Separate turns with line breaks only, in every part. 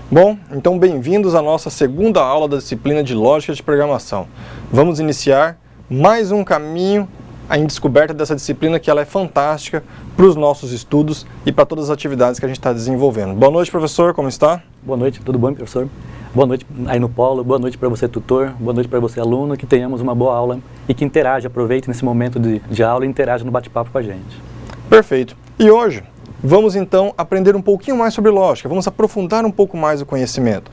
Bom, então bem-vindos à nossa segunda aula da disciplina de Lógica de Programação. Vamos iniciar mais um caminho em descoberta dessa disciplina que ela é fantástica para os nossos estudos e para todas as atividades que a gente está desenvolvendo. Boa noite, professor, como está?
Boa noite, tudo bom, professor? Boa noite aí no Polo, boa noite para você, tutor, boa noite para você, aluno, que tenhamos uma boa aula e que interaja, aproveite nesse momento de aula e interaja no bate-papo com a gente.
Perfeito. E hoje vamos então aprender um pouquinho mais sobre lógica, vamos aprofundar um pouco mais o conhecimento.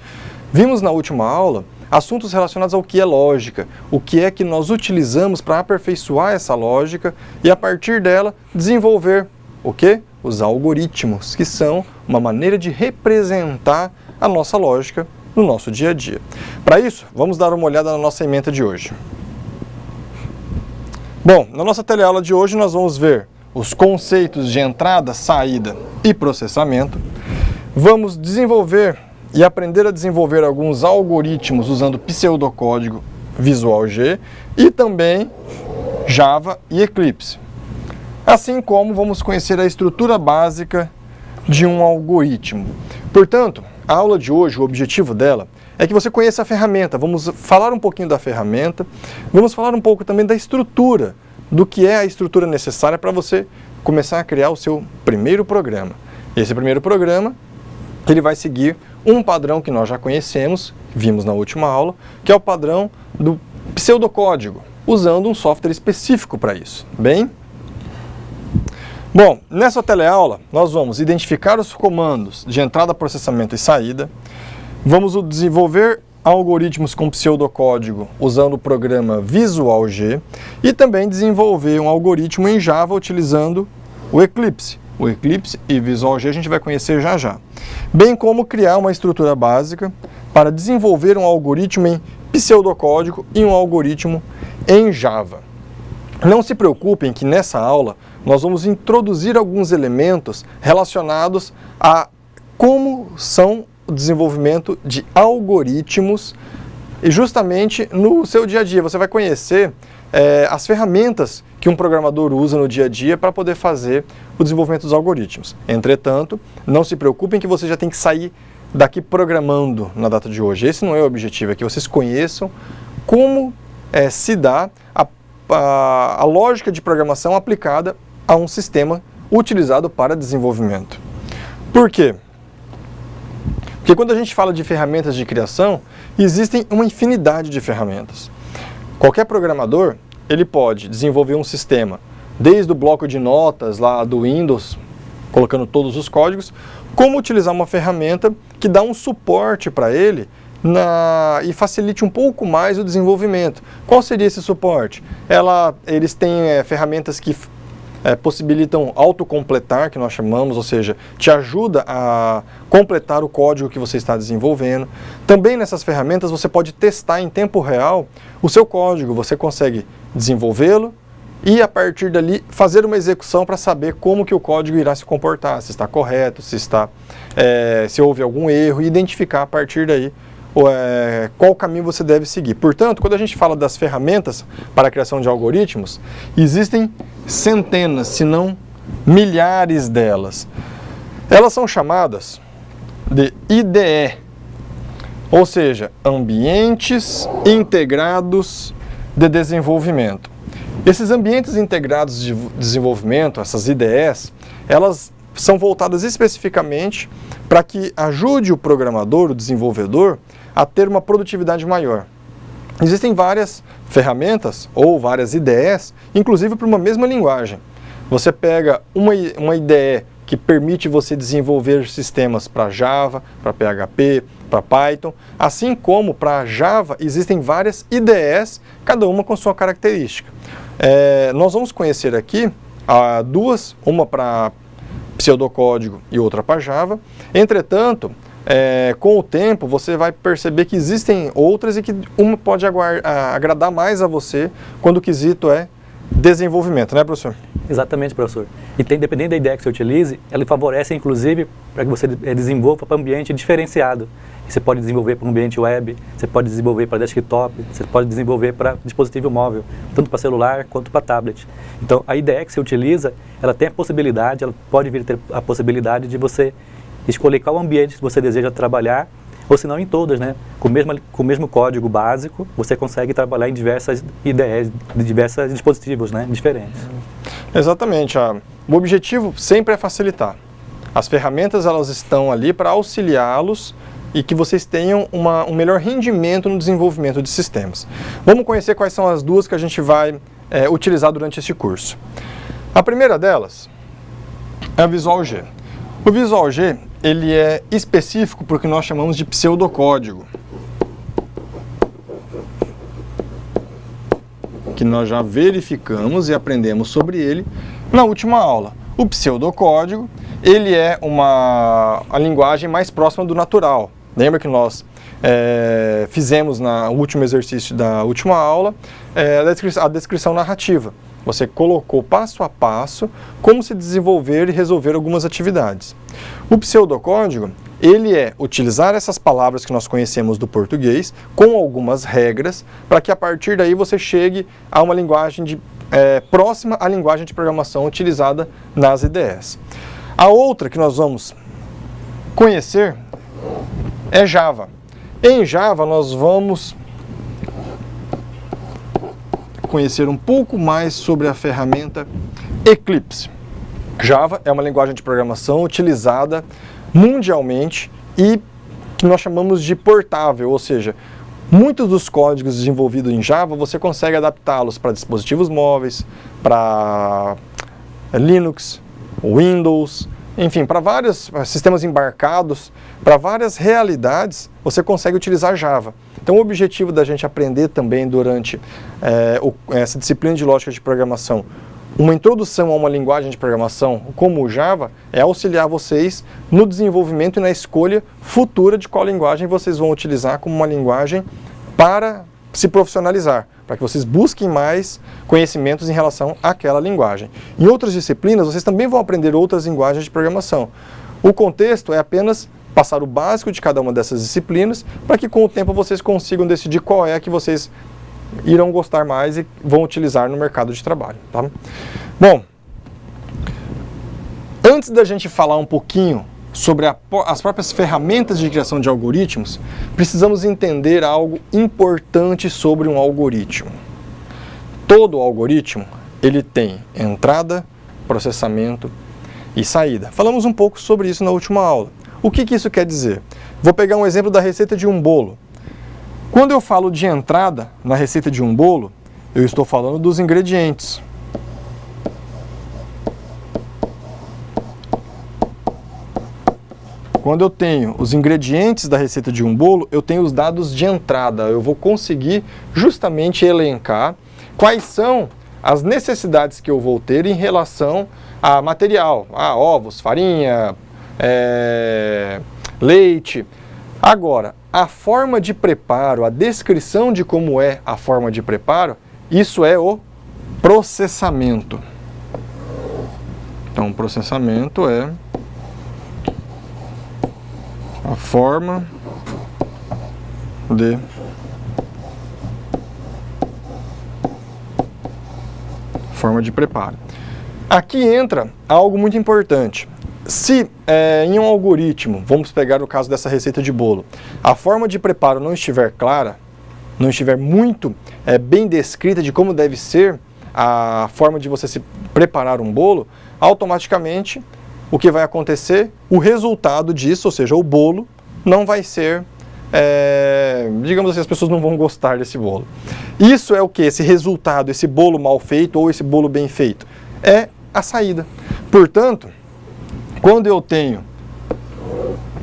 Vimos na última aula assuntos relacionados ao que é lógica, o que é que nós utilizamos para aperfeiçoar essa lógica e a partir dela desenvolver o quê? Os algoritmos, que são uma maneira de representar a nossa lógica no nosso dia a dia. Para isso, vamos dar uma olhada na nossa ementa de hoje. Bom, na nossa teleaula de hoje nós vamos ver os conceitos de entrada, saída e processamento. Vamos desenvolver e aprender a desenvolver alguns algoritmos usando pseudocódigo Visual G e também Java e Eclipse. Assim como vamos conhecer a estrutura básica de um algoritmo. Portanto, a aula de hoje, o objetivo dela é que você conheça a ferramenta. Vamos falar um pouquinho da ferramenta, vamos falar um pouco também da estrutura, do que é a estrutura necessária para você começar a criar o seu primeiro programa. Esse primeiro programa, ele vai seguir um padrão que nós já conhecemos, vimos na última aula, que é o padrão do pseudocódigo, usando um software específico para isso. Bem? Bom, nessa teleaula nós vamos identificar os comandos de entrada, processamento e saída, vamos desenvolver algoritmos com pseudocódigo usando o programa Visual G e também desenvolver um algoritmo em Java utilizando o Eclipse. O Eclipse e Visual G a gente vai conhecer já já. Bem como criar uma estrutura básica para desenvolver um algoritmo em pseudocódigo e um algoritmo em Java. Não se preocupem que nessa aula nós vamos introduzir alguns elementos relacionados a como são o desenvolvimento de algoritmos e justamente no seu dia a dia. Você vai conhecer as ferramentas que um programador usa no dia a dia para poder fazer o desenvolvimento dos algoritmos. Entretanto, não se preocupem que você já tem que sair daqui programando na data de hoje. Esse não é o objetivo, é que vocês conheçam como se dá a lógica de programação aplicada a um sistema utilizado para desenvolvimento. Por quê? Porque quando a gente fala de ferramentas de criação, existem uma infinidade de ferramentas. Qualquer programador, ele pode desenvolver um sistema, desde o bloco de notas lá do Windows, colocando todos os códigos, como utilizar uma ferramenta que dá um suporte para ele e facilite um pouco mais o desenvolvimento. Qual seria esse suporte? Eles têm ferramentas que possibilitam autocompletar, que nós chamamos, ou seja, te ajuda a completar o código que você está desenvolvendo. Também nessas ferramentas você pode testar em tempo real o seu código, você consegue desenvolvê-lo e a partir dali fazer uma execução para saber como que o código irá se comportar, se está correto, se houve algum erro e identificar a partir daí qual caminho você deve seguir. Portanto, quando a gente fala das ferramentas para a criação de algoritmos, existem centenas, se não milhares delas. Elas são chamadas de IDE, ou seja, Ambientes Integrados de Desenvolvimento. Esses ambientes integrados de desenvolvimento, essas IDEs, elas são voltadas especificamente para que ajude o programador, o desenvolvedor, a ter uma produtividade maior. Existem várias ferramentas ou várias IDEs, inclusive para uma mesma linguagem. Você pega uma IDE que permite você desenvolver sistemas para Java, para PHP, para Python, assim como para Java existem várias IDEs, cada uma com sua característica. Nós vamos conhecer aqui duas, uma para pseudocódigo e outra para Java. Entretanto, com o tempo você vai perceber que existem outras e que uma pode agradar mais a você quando o quesito é desenvolvimento, né, professor?
Exatamente, professor. E dependendo da ideia que você utilize, ela favorece inclusive para que você desenvolva para ambiente diferenciado. Você pode desenvolver para um ambiente web, você pode desenvolver para desktop, você pode desenvolver para dispositivo móvel, tanto para celular quanto para tablet. Então, a ideia que você utiliza, ela tem a possibilidade, ela pode vir ter a possibilidade de você escolher qual ambiente você deseja trabalhar ou se não em todas, né? Com o mesmo código básico, você consegue trabalhar em diversas IDEs, de diversos dispositivos, né? Diferentes.
Exatamente. O objetivo sempre é facilitar. As ferramentas elas estão ali para auxiliá-los e que vocês tenham um melhor rendimento no desenvolvimento de sistemas. Vamos conhecer quais são as duas que a gente vai utilizar durante esse curso. A primeira delas é a Visual G. O Visual G ele é específico porque nós chamamos de pseudocódigo, que nós já verificamos e aprendemos sobre ele na última aula. O pseudocódigo ele é a linguagem mais próxima do natural. Lembra que nós fizemos no último exercício da última aula a descrição narrativa. Você colocou passo a passo como se desenvolver e resolver algumas atividades. O pseudocódigo, ele é utilizar essas palavras que nós conhecemos do português com algumas regras para que a partir daí você chegue a uma linguagem próxima à linguagem de programação utilizada nas IDEs. A outra que nós vamos conhecer é Java. Em Java nós vamos conhecer um pouco mais sobre a ferramenta Eclipse. Java é uma linguagem de programação utilizada mundialmente e que nós chamamos de portável, ou seja, muitos dos códigos desenvolvidos em Java você consegue adaptá-los para dispositivos móveis, para Linux, Windows, enfim, para vários sistemas embarcados, para várias realidades, você consegue utilizar Java. Então, o objetivo da gente aprender também durante essa disciplina de lógica de programação, uma introdução a uma linguagem de programação como o Java, é auxiliar vocês no desenvolvimento e na escolha futura de qual linguagem vocês vão utilizar como uma linguagem para se profissionalizar, para que vocês busquem mais conhecimentos em relação àquela linguagem. Em outras disciplinas, vocês também vão aprender outras linguagens de programação. O contexto é apenas passar o básico de cada uma dessas disciplinas, para que com o tempo vocês consigam decidir qual é a que vocês irão gostar mais e vão utilizar no mercado de trabalho. Tá? Bom, antes da gente falar um pouquinho sobre as próprias ferramentas de criação de algoritmos, precisamos entender algo importante sobre um algoritmo. Todo algoritmo, ele tem entrada, processamento e saída. Falamos um pouco sobre isso na última aula. O que isso quer dizer? Vou pegar um exemplo da receita de um bolo. Quando eu falo de entrada na receita de um bolo, eu estou falando dos ingredientes. Quando eu tenho os ingredientes da receita de um bolo, eu tenho os dados de entrada. Eu vou conseguir justamente elencar quais são as necessidades que eu vou ter em relação a material, ovos, farinha, leite. Agora, a forma de preparo, a descrição de como é a forma de preparo, isso é o processamento. Então, o processamento é a forma de preparo. Aqui entra algo muito importante. Se em um algoritmo, vamos pegar o caso dessa receita de bolo, a forma de preparo não estiver clara, não estiver muito bem descrita de como deve ser a forma de você se preparar um bolo, automaticamente o que vai acontecer? O resultado disso, ou seja, o bolo, não vai ser, digamos assim, as pessoas não vão gostar desse bolo. Isso é o que? Esse resultado, esse bolo mal feito ou esse bolo bem feito? É a saída. Portanto, quando eu tenho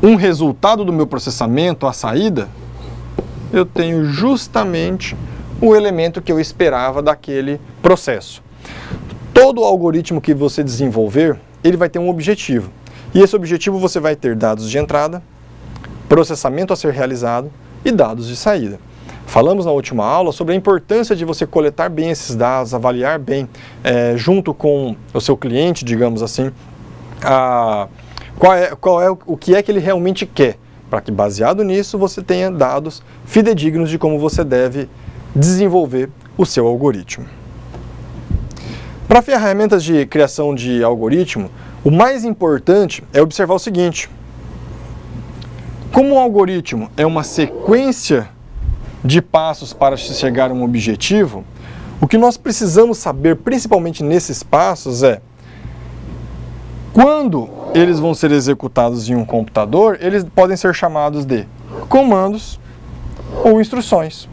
um resultado do meu processamento, a saída, eu tenho justamente o elemento que eu esperava daquele processo. Todo algoritmo que você desenvolver, ele vai ter um objetivo. E esse objetivo você vai ter dados de entrada, processamento a ser realizado e dados de saída. Falamos na última aula sobre a importância de você coletar bem esses dados, avaliar bem, junto com o seu cliente, digamos assim, o que é que ele realmente quer, para que baseado nisso você tenha dados fidedignos de como você deve desenvolver o seu algoritmo. Para ferramentas de criação de algoritmo, o mais importante é observar o seguinte: Como um algoritmo é uma sequência de passos para se chegar a um objetivo, o que nós precisamos saber, principalmente nesses passos, é quando eles vão ser executados em um computador, eles podem ser chamados de comandos ou instruções.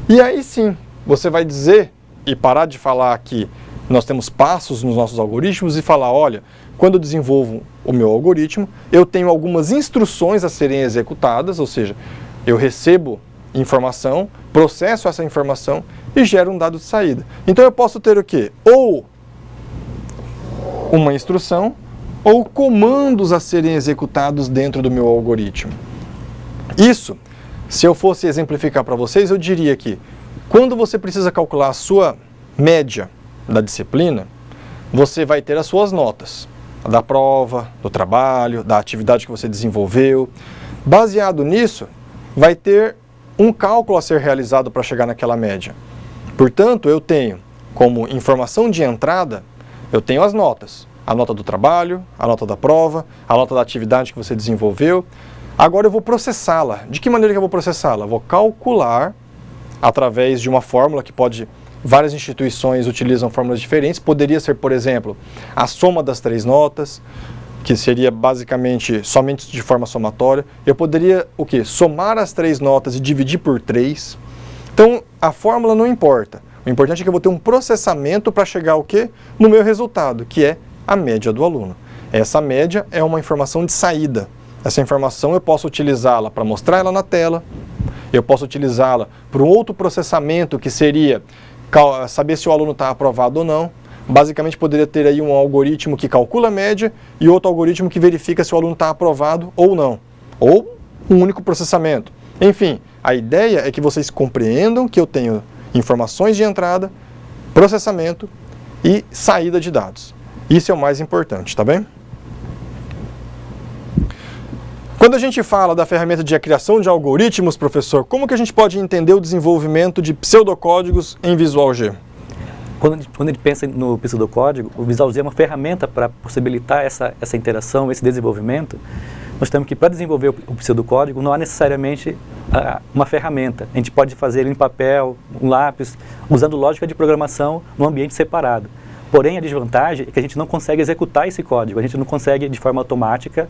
E aí sim, você vai dizer e parar de falar que nós temos passos nos nossos algoritmos e falar, olha, quando eu desenvolvo o meu algoritmo, eu tenho algumas instruções a serem executadas, ou seja, eu recebo informação, processo essa informação e gero um dado de saída. Então eu posso ter o quê? Ou uma instrução ou comandos a serem executados dentro do meu algoritmo. Isso, se eu fosse exemplificar para vocês, eu diria que quando você precisa calcular a sua média da disciplina, você vai ter as suas notas, da prova, do trabalho, da atividade que você desenvolveu. Baseado nisso, vai ter um cálculo a ser realizado para chegar naquela média. Portanto, eu tenho como informação de entrada, eu tenho as notas. A nota do trabalho, a nota da prova, a nota da atividade que você desenvolveu. Agora eu vou processá-la. De que maneira que eu vou processá-la? Vou calcular através de uma fórmula que pode... Várias instituições utilizam fórmulas diferentes. Poderia ser, por exemplo, a soma das 3 notas, que seria basicamente somente de forma somatória. Eu poderia, o quê? Somar as 3 notas e dividir por 3. Então, a fórmula não importa. O importante é que eu vou ter um processamento para chegar ao quê? No meu resultado, que é a média do aluno. Essa média é uma informação de saída. Essa informação eu posso utilizá-la para mostrar ela na tela, eu posso utilizá-la para um outro processamento que seria saber se o aluno está aprovado ou não. Basicamente poderia ter aí um algoritmo que calcula a média e outro algoritmo que verifica se o aluno está aprovado ou não. Ou um único processamento. Enfim, a ideia é que vocês compreendam que eu tenho informações de entrada, processamento e saída de dados. Isso é o mais importante, tá bem? Quando a gente fala da ferramenta de criação de algoritmos, professor, como que a gente pode entender o desenvolvimento de pseudocódigos em Visual G?
Quando a gente pensa no pseudocódigo, o Visual G é uma ferramenta para possibilitar essa interação, esse desenvolvimento. Nós temos que, para desenvolver o pseudocódigo, não há necessariamente uma ferramenta. A gente pode fazer ele em papel, um lápis, usando lógica de programação num ambiente separado. Porém, a desvantagem é que a gente não consegue executar esse código, a gente não consegue, de forma automática,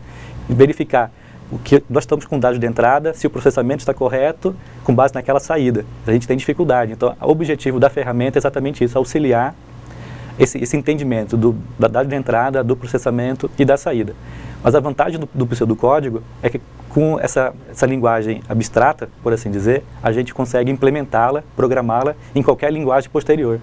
verificar o que nós estamos com dados de entrada, se o processamento está correto, com base naquela saída. A gente tem dificuldade. Então, o objetivo da ferramenta é exatamente isso, auxiliar esse entendimento da dado de entrada, do processamento e da saída. Mas a vantagem do pseudocódigo é que com essa linguagem abstrata, por assim dizer, a gente consegue implementá-la, programá-la em qualquer linguagem posterior.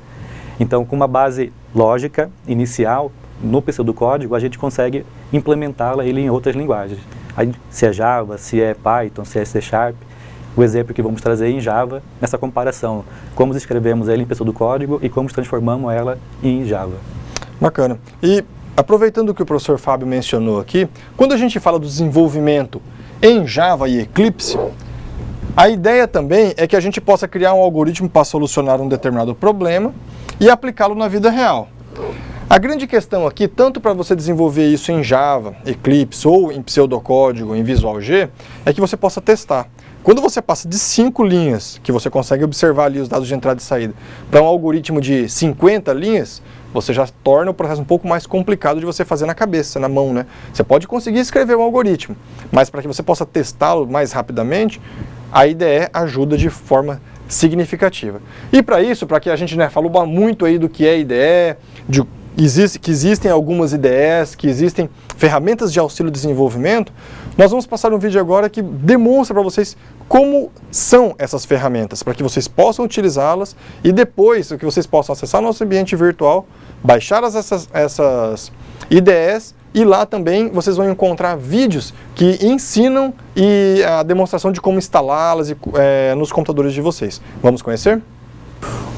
Então, com uma base lógica inicial no pseudocódigo, a gente consegue implementá-la em outras linguagens. Aí, se é Java, se é Python, se é C#, o exemplo que vamos trazer em Java, nessa comparação, como escrevemos ela em pseudocódigo e como transformamos ela em Java.
Bacana. E aproveitando o que o professor Fábio mencionou aqui, quando a gente fala do desenvolvimento em Java e Eclipse, a ideia também é que a gente possa criar um algoritmo para solucionar um determinado problema e aplicá-lo na vida real. A grande questão aqui, tanto para você desenvolver isso em Java, Eclipse ou em pseudocódigo, em Visual G, é que você possa testar. Quando você passa de 5 linhas, que você consegue observar ali os dados de entrada e saída, para um algoritmo de 50 linhas, você já torna o processo um pouco mais complicado de você fazer na cabeça, na mão, né? Você pode conseguir escrever um algoritmo, mas para que você possa testá-lo mais rapidamente, a IDE ajuda de forma significativa. E para isso, para que a gente falou muito aí do que é IDE, que existem algumas IDEs, que existem ferramentas de auxílio desenvolvimento, nós vamos passar um vídeo agora que demonstra para vocês como são essas ferramentas, para que vocês possam utilizá-las e depois que vocês possam acessar nosso ambiente virtual, baixar essas IDEs e lá também vocês vão encontrar vídeos que ensinam e a demonstração de como instalá-las nos computadores de vocês. Vamos conhecer?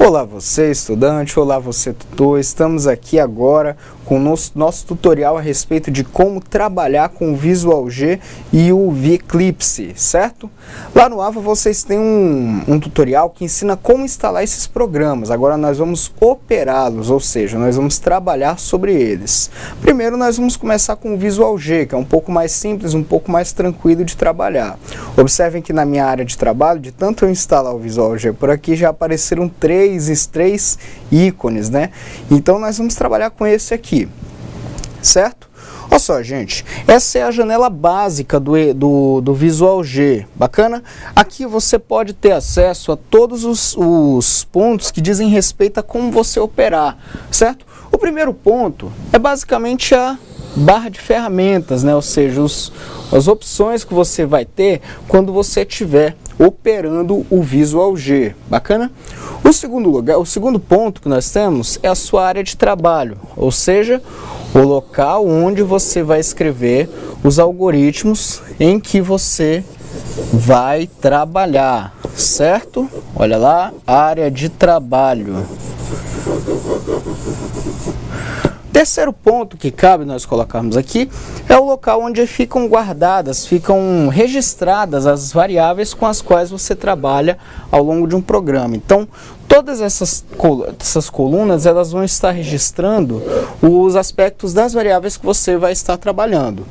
Olá você estudante, olá você tutor, estamos aqui agora com o nosso tutorial a respeito de como trabalhar com o Visual G e o Eclipse, certo? Lá no AVA vocês têm um tutorial que ensina como instalar esses programas, agora nós vamos operá-los, ou seja, nós vamos trabalhar sobre eles. Primeiro nós vamos começar com o Visual G, que é um pouco mais simples, um pouco mais tranquilo de trabalhar. Observem que na minha área de trabalho, de tanto eu instalar o Visual G por aqui, já apareceram três ícones, né? Então nós vamos trabalhar com esse aqui, certo? Olha só, gente, essa é a janela básica do Visual G, bacana? Aqui você pode ter acesso a todos os pontos que dizem respeito a como você operar, certo? O primeiro ponto é basicamente a barra de ferramentas, né? Ou seja, as opções que você vai ter quando você estiver operando o Visual G, bacana? O segundo ponto que nós temos é a sua área de trabalho, ou seja, o local onde você vai escrever os algoritmos em que você vai trabalhar, certo? Olha lá, área de trabalho. Terceiro ponto que cabe nós colocarmos aqui é o local onde ficam guardadas, ficam registradas as variáveis com as quais você trabalha ao longo de um programa. Então, todas essas colunas elas vão estar registrando os aspectos das variáveis que você vai estar trabalhando.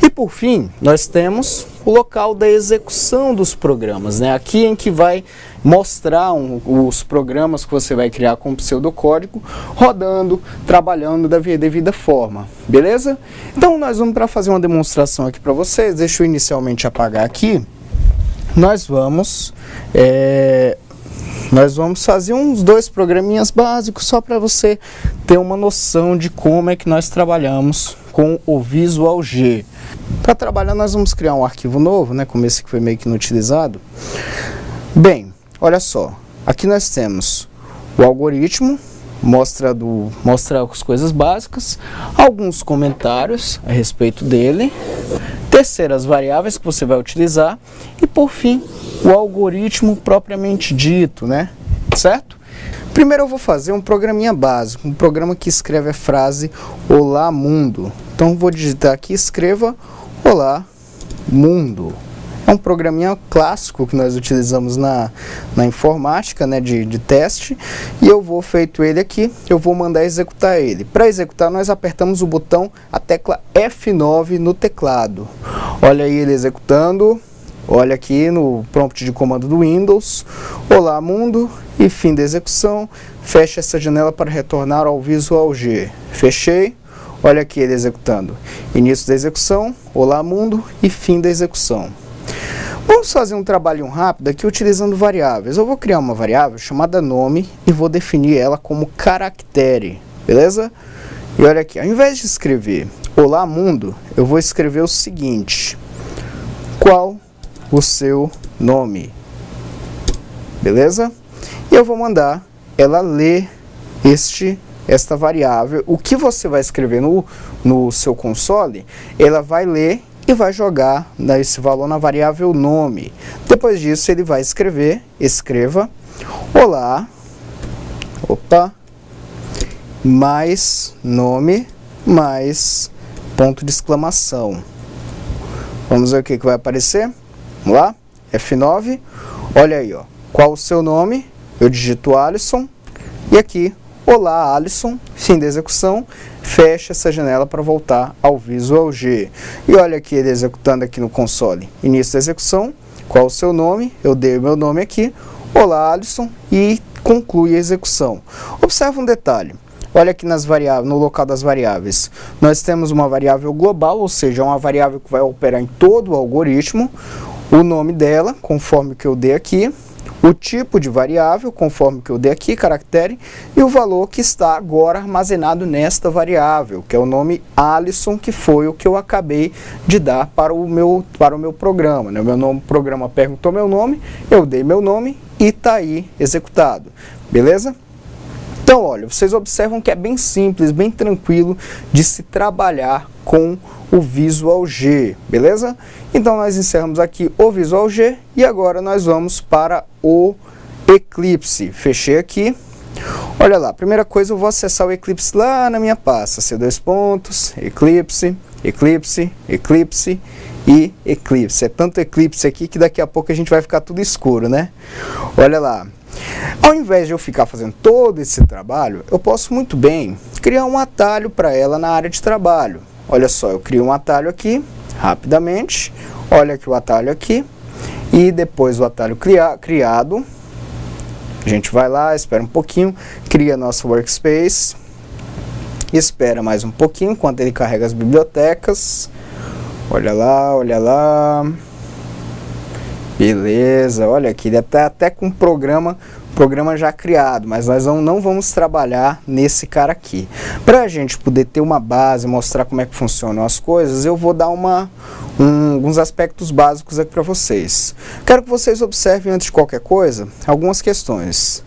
E por fim, nós temos o local da execução dos programas, né? Aqui em que vai mostrar os programas que você vai criar com pseudocódigo, rodando, trabalhando da devida forma, beleza? Então nós vamos para fazer uma demonstração aqui para vocês, deixa eu inicialmente apagar aqui, nós vamos fazer uns 2 programinhas básicos só para você ter uma noção de como é que nós trabalhamos com o Visual G. Para trabalhar nós vamos criar um arquivo novo, né, como esse que foi meio que inutilizado. Bem, olha só, aqui nós temos o algoritmo, mostra as coisas básicas, alguns comentários a respeito dele, terceiro as variáveis que você vai utilizar e por fim o algoritmo propriamente dito, né, certo? Primeiro eu vou fazer um programinha básico, um programa que escreve a frase Olá Mundo. Então vou digitar aqui, escreva Olá Mundo. É um programinha clássico que nós utilizamos na informática, né, de teste, e eu vou feito ele aqui, eu vou mandar executar ele. Para executar nós apertamos o botão, a tecla F9 no teclado. Olha aí ele executando, olha aqui no prompt de comando do Windows, Olá Mundo, e fim da execução, fecha essa janela para retornar ao Visual G. Fechei, olha aqui ele executando, início da execução, Olá Mundo e fim da execução. Vamos fazer um trabalho rápido aqui utilizando variáveis. Eu vou criar uma variável chamada nome e vou definir ela como caractere, beleza? E olha aqui, ao invés de escrever Olá Mundo, eu vou escrever o seguinte: qual o seu nome? Beleza? E eu vou mandar ela ler esta variável. O que você vai escrever no seu console, ela vai ler e vai jogar esse valor na variável nome. Depois disso ele vai escreva olá, mais nome, mais ponto de exclamação. Vamos ver o que vai aparecer. Vamos lá, F9, olha aí, ó, qual o seu nome? Eu digito Alisson, e aqui, olá Alisson, fim da execução, fecha essa janela para voltar ao Visual G. E olha aqui ele executando aqui no console, início da execução, qual o seu nome? Eu dei o meu nome aqui, olá Alisson, e conclui a execução. Observa um detalhe. Olha aqui nas variáveis, no local das variáveis, nós temos uma variável global, ou seja, uma variável que vai operar em todo o algoritmo, o nome dela, conforme que eu dei aqui, o tipo de variável, conforme que eu dei aqui, caractere, e o valor que está agora armazenado nesta variável, que é o nome Alisson, que foi o que eu acabei de dar para o meu programa, né? O programa perguntou meu nome, eu dei meu nome e está aí executado, beleza? Então, olha, vocês observam que é bem simples, bem tranquilo de se trabalhar com o Visual G, beleza? Então, nós encerramos aqui o Visual G e agora nós vamos para o Eclipse. Fechei aqui, Olha lá, primeira coisa eu vou acessar o Eclipse lá na minha pasta, C2 pontos, Eclipse, Eclipse, Eclipse e Eclipse. É tanto Eclipse aqui que daqui a pouco a gente vai ficar tudo escuro, né? Olha lá. Ao invés de eu ficar fazendo todo esse trabalho, eu posso muito bem criar um atalho para ela na área de trabalho. Olha só, eu crio um atalho aqui, rapidamente. Olha aqui o atalho aqui. E depois o atalho criado. A gente vai lá, espera um pouquinho, cria nosso workspace. Espera mais um pouquinho enquanto ele carrega as bibliotecas. Olha lá, olha lá. Beleza, olha aqui, ele está até com programa já criado, mas nós não vamos trabalhar nesse cara aqui. Para a gente poder ter uma base, mostrar como é que funcionam as coisas, eu vou dar alguns aspectos básicos aqui para vocês. Quero que vocês observem, antes de qualquer coisa, algumas questões.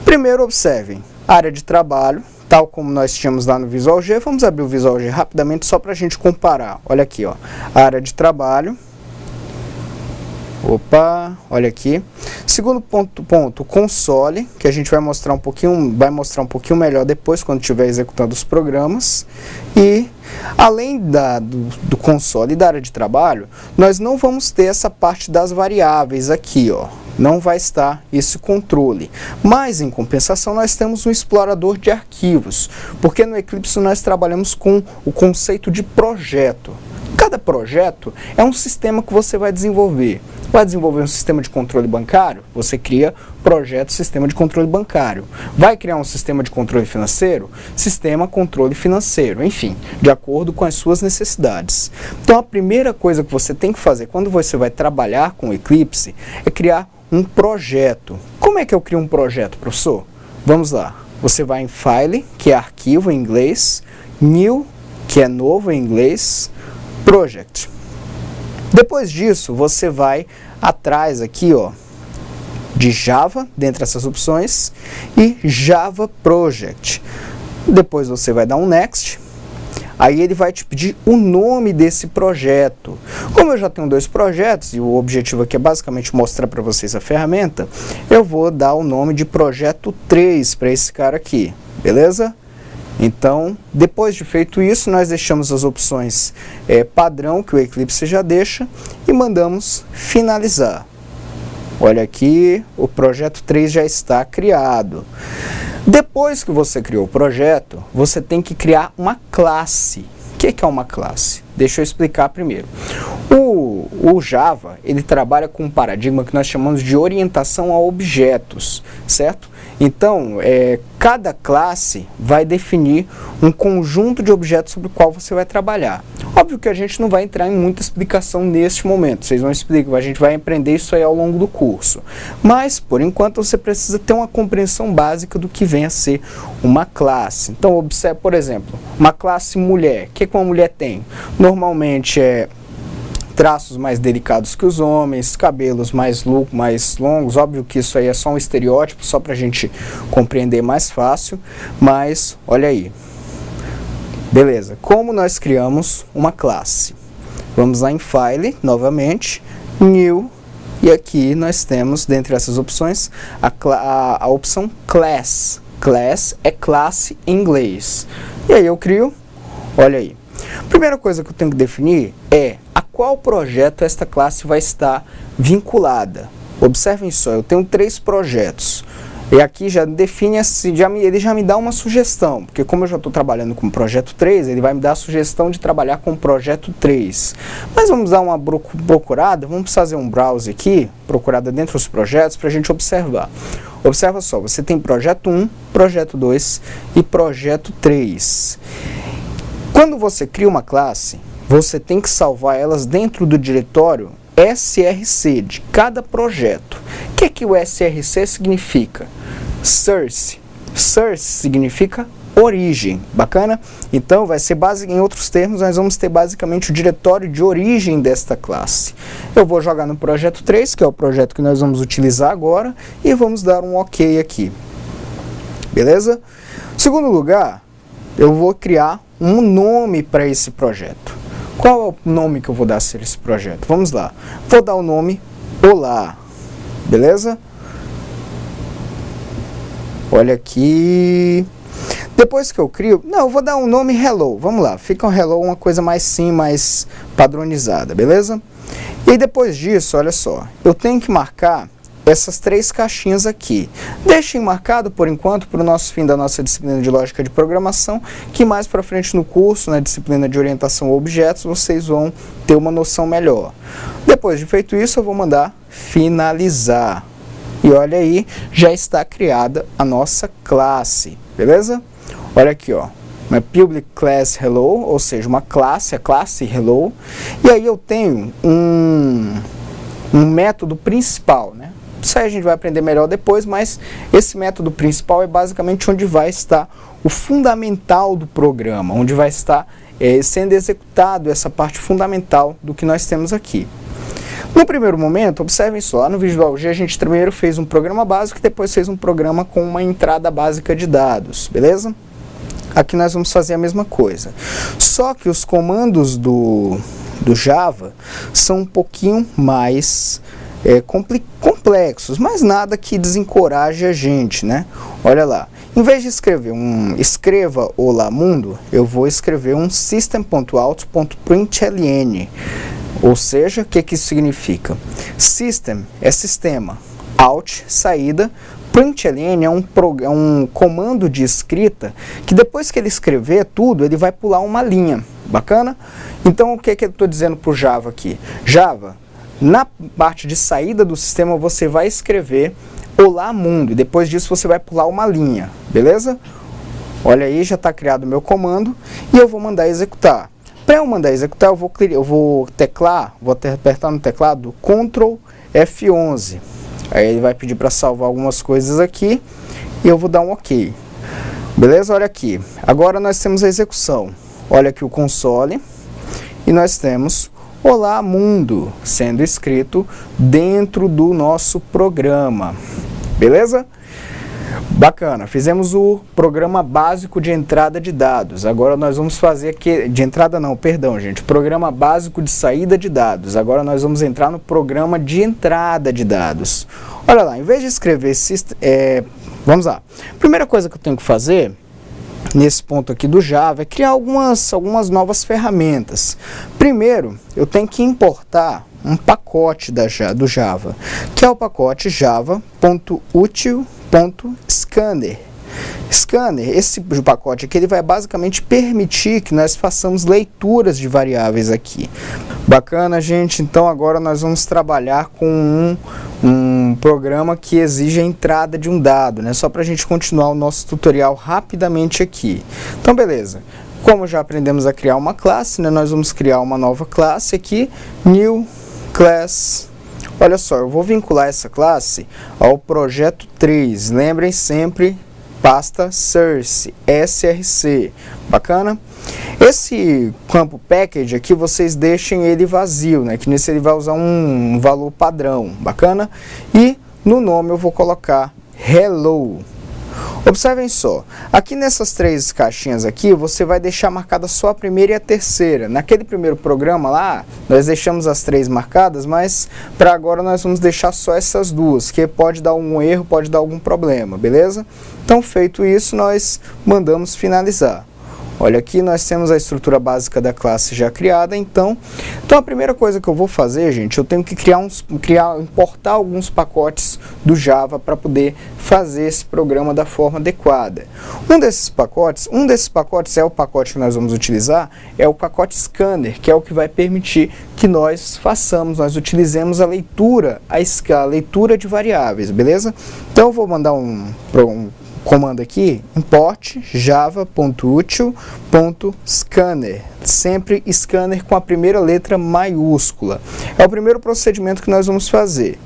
Primeiro, observem a área de trabalho, tal como nós tínhamos lá no Visual G. Vamos abrir o Visual G rapidamente só para a gente comparar. Olha aqui, ó, a área de trabalho. Opa, olha aqui. Segundo ponto, console, que a gente vai mostrar um pouquinho melhor depois, quando estiver executando os programas. E, além do console e da área de trabalho, nós não vamos ter essa parte das variáveis aqui, ó. Não vai estar esse controle. Mas, em compensação, nós temos um explorador de arquivos, porque no Eclipse nós trabalhamos com o conceito de projeto. Cada projeto é um sistema que você vai desenvolver. Vai desenvolver um sistema de controle bancário? Você cria projeto sistema de controle bancário. Vai criar um sistema de controle financeiro? Sistema controle financeiro. Enfim, de acordo com as suas necessidades. Então, a primeira coisa que você tem que fazer quando você vai trabalhar com o Eclipse é criar um projeto. Como é que eu crio um projeto, professor? Vamos lá. Você vai em File, que é arquivo em inglês, New, que é novo em inglês, Project. Depois disso, você vai atrás aqui, ó, de Java, dentre essas opções, e Java Project. Depois você vai dar um Next. Aí ele vai te pedir o nome desse projeto. Como eu já tenho 2 projetos, e o objetivo aqui é basicamente mostrar para vocês a ferramenta, eu vou dar o nome de projeto 3 para esse cara aqui, beleza? Então, depois de feito isso, nós deixamos as opções padrão, que o Eclipse já deixa, e mandamos finalizar. Olha aqui, o projeto 3 já está criado. Depois que você criou o projeto, você tem que criar uma classe. O que é uma classe? Deixa eu explicar primeiro. O Java, ele trabalha com um paradigma que nós chamamos de orientação a objetos, certo? Então, cada classe vai definir um conjunto de objetos sobre o qual você vai trabalhar. Óbvio que a gente não vai entrar em muita explicação neste momento, vocês vão explicar, a gente vai aprender isso aí ao longo do curso. Mas, por enquanto, você precisa ter uma compreensão básica do que vem a ser uma classe. Então, observe, por exemplo, uma classe mulher. O que uma mulher tem? Normalmente traços mais delicados que os homens, cabelos mais longos, óbvio que isso aí é só um estereótipo, só para a gente compreender mais fácil, mas olha aí. Beleza, como nós criamos uma classe? Vamos lá em File, novamente, New, e aqui nós temos, dentre essas opções, a opção Class. Class é classe em inglês. E aí eu crio, olha aí. Primeira coisa que eu tenho que definir é a qual projeto esta classe vai estar vinculada. Observem só, eu tenho 3 projetos. E aqui já define assim, ele já me dá uma sugestão, porque como eu já estou trabalhando com o projeto 3, ele vai me dar a sugestão de trabalhar com o projeto 3. Mas vamos dar uma procurada, vamos fazer um browse aqui, procurada dentro dos projetos, para a gente observar. Observa só, você tem projeto 1, projeto 2 e projeto 3. Quando você cria uma classe, você tem que salvar elas dentro do diretório SRC de cada projeto. O que o SRC significa? Source. Source significa origem. Bacana? Então, vai ser em outros termos, nós vamos ter basicamente o diretório de origem desta classe. Eu vou jogar no projeto 3, que é o projeto que nós vamos utilizar agora, e vamos dar um OK aqui. Beleza? Segundo lugar, eu vou criar um nome para esse projeto. Qual é o nome que eu vou dar a esse projeto? Vamos lá. Vou dar o nome Olá. Beleza? Olha aqui. Depois que eu crio, não, eu vou dar um nome hello, vamos lá, fica um hello uma coisa mais sim, mais padronizada, beleza? E depois disso, olha só, eu tenho que marcar essas 3 caixinhas aqui. Deixem marcado por enquanto para o nosso fim da nossa disciplina de lógica de programação, que mais para frente no curso, na disciplina de orientação a objetos, vocês vão ter uma noção melhor. Depois de feito isso, eu vou mandar finalizar. E olha aí, já está criada a nossa classe, beleza? Olha aqui, ó, uma public class hello, ou seja, uma classe, a classe hello. E aí eu tenho um método principal, né? Isso aí a gente vai aprender melhor depois, mas esse método principal é basicamente onde vai estar o fundamental do programa, onde vai estar sendo executado essa parte fundamental do que nós temos aqui. No primeiro momento, observem só, lá no VisualG a gente primeiro fez um programa básico e depois fez um programa com uma entrada básica de dados, beleza? Aqui nós vamos fazer a mesma coisa. Só que os comandos do Java são um pouquinho mais complexos, mas nada que desencoraje a gente, né? Olha lá, em vez de escrever escreva olá mundo, eu vou escrever um system.out.println. Ou seja, o que isso significa? System é sistema, out, saída, println é um comando de escrita que depois que ele escrever tudo, ele vai pular uma linha. Bacana? Então, o que eu estou dizendo para o Java aqui? Java, na parte de saída do sistema, você vai escrever olá mundo, e depois disso você vai pular uma linha, beleza? Olha aí, já está criado o meu comando, e eu vou mandar executar. Para eu mandar executar, eu vou apertar no teclado Ctrl F11. Aí ele vai pedir para salvar algumas coisas aqui, e eu vou dar um OK. Beleza? Olha aqui. Agora nós temos a execução. Olha aqui o console, e nós temos olá mundo sendo escrito dentro do nosso programa. Beleza? Bacana, fizemos o programa básico de entrada de dados. Agora nós vamos fazer aqui, de entrada não, perdão gente, programa básico de saída de dados. Agora nós vamos entrar no programa de entrada de dados. Olha lá, em vez de escrever, vamos lá. Primeira coisa que eu tenho que fazer, nesse ponto aqui do Java, é criar algumas novas ferramentas. Primeiro, eu tenho que importar um pacote do Java, que é o pacote java.util.scanner. Scanner, esse pacote aqui, ele vai basicamente permitir que nós façamos leituras de variáveis aqui. Bacana, gente? Então agora nós vamos trabalhar com um programa que exige a entrada de um dado, né? Só para a gente continuar o nosso tutorial rapidamente aqui. Então beleza, como já aprendemos a criar uma classe, né? Nós vamos criar uma nova classe aqui, new class. Olha só, eu vou vincular essa classe ao projeto 3, lembrem sempre, pasta source, src, bacana? Esse campo package aqui, vocês deixem ele vazio, né? Que nesse ele vai usar um valor padrão, bacana? E no nome eu vou colocar hello. Observem só, aqui nessas 3 caixinhas aqui, você vai deixar marcada só a primeira e a terceira. Naquele primeiro programa lá, nós deixamos as 3 marcadas, mas para agora nós vamos deixar só essas 2, que pode dar algum erro, pode dar algum problema, beleza? Então, feito isso, nós mandamos finalizar. Olha aqui, nós temos a estrutura básica da classe já criada, então a primeira coisa que eu vou fazer, gente, eu tenho que importar alguns pacotes do Java para poder fazer esse programa da forma adequada. Um desses pacotes é o pacote que nós vamos utilizar, é o pacote scanner, que é o que vai permitir que nós utilizemos a leitura de variáveis, beleza? Então eu vou mandar um comando aqui, import java.util.scanner, sempre scanner com a primeira letra maiúscula. É o primeiro procedimento que nós vamos fazer.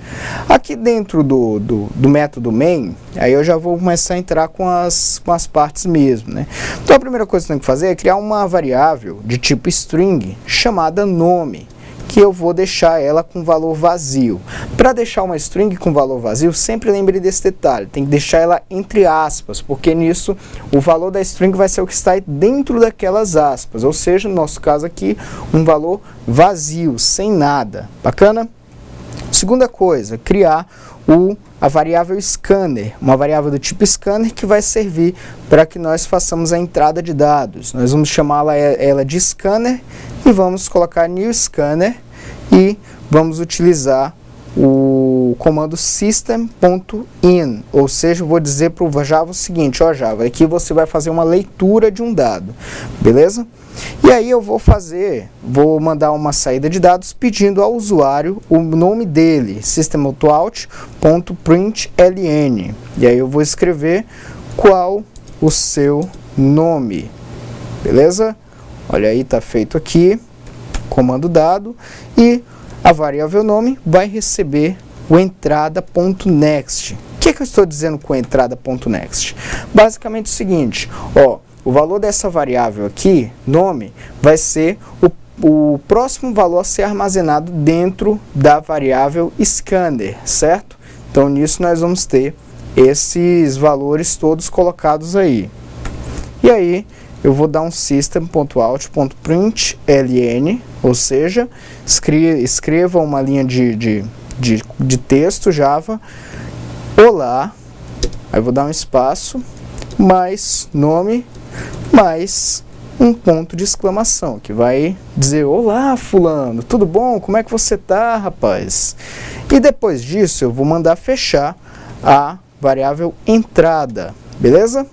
Aqui dentro do método main, aí eu já vou começar a entrar com as partes mesmo, né? Então a primeira coisa que eu tenho que fazer é criar uma variável de tipo string chamada nome, que eu vou deixar ela com valor vazio. Para deixar uma string com valor vazio, sempre lembre desse detalhe, tem que deixar ela entre aspas, porque nisso o valor da string vai ser o que está dentro daquelas aspas, ou seja, no nosso caso aqui, um valor vazio, sem nada. Bacana? Segunda coisa, criar a variável scanner, uma variável do tipo scanner que vai servir para que nós façamos a entrada de dados. Nós vamos chamá-la ela de scanner e vamos colocar new scanner e vamos utilizar o comando system.in, ou seja, eu vou dizer para o Java o seguinte, ó Java, aqui você vai fazer uma leitura de um dado, beleza? E aí eu vou mandar uma saída de dados pedindo ao usuário o nome dele, system.out.println, e aí eu vou escrever qual o seu nome, beleza? Olha aí, tá feito aqui, comando dado, e a variável nome vai receber o entrada.next. O que eu estou dizendo com entrada.next? Basicamente o seguinte, ó, o valor dessa variável aqui, nome, vai ser o próximo valor a ser armazenado dentro da variável scanner, certo? Então nisso nós vamos ter esses valores todos colocados aí. E aí eu vou dar um system.out.println, ou seja, escreva uma linha de texto Java, olá, aí vou dar um espaço, mais nome, mais um ponto de exclamação, que vai dizer, olá fulano, tudo bom? Como é que você tá, rapaz? E depois disso eu vou mandar fechar a variável entrada, beleza?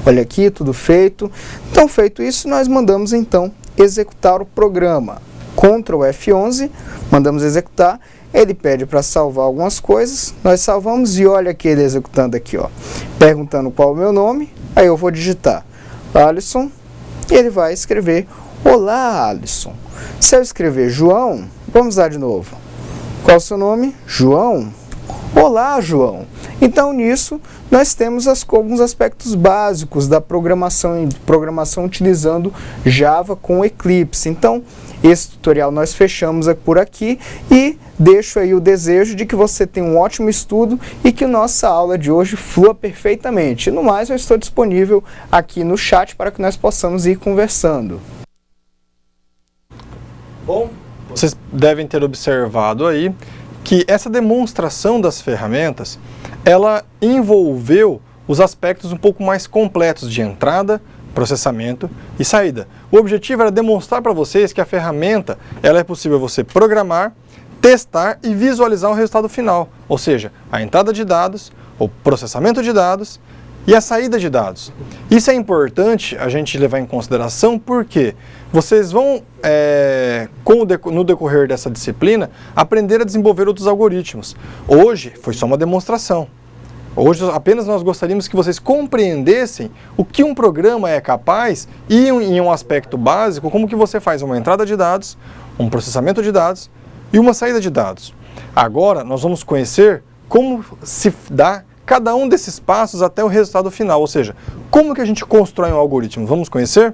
Olha aqui, tudo feito. Então, feito isso, nós mandamos então executar o programa. Ctrl F11, mandamos executar. Ele pede para salvar algumas coisas. Nós salvamos e olha aqui ele executando aqui, ó. Perguntando qual é o meu nome. Aí eu vou digitar Alisson e ele vai escrever olá, Alisson. Se eu escrever João, vamos lá de novo. Qual é o seu nome? João. Olá, João. Então, nisso, nós temos alguns aspectos básicos da programação utilizando Java com Eclipse. Então, esse tutorial nós fechamos por aqui e deixo aí o desejo de que você tenha um ótimo estudo e que nossa aula de hoje flua perfeitamente. No mais, eu estou disponível aqui no chat para que nós possamos ir conversando.
Bom, vocês devem ter observado aí que essa demonstração das ferramentas, ela envolveu os aspectos um pouco mais completos de entrada, processamento e saída. O objetivo era demonstrar para vocês que a ferramenta, ela é possível você programar, testar e visualizar o resultado final, ou seja, a entrada de dados, o processamento de dados e a saída de dados. Isso é importante a gente levar em consideração porque vocês vão, no decorrer dessa disciplina, aprender a desenvolver outros algoritmos. Hoje foi só uma demonstração. Hoje apenas nós gostaríamos que vocês compreendessem o que um programa é capaz e em um aspecto básico, como que você faz uma entrada de dados, um processamento de dados e uma saída de dados. Agora nós vamos conhecer como se dá cada um desses passos até o resultado final, ou seja, como que a gente constrói um algoritmo. Vamos conhecer?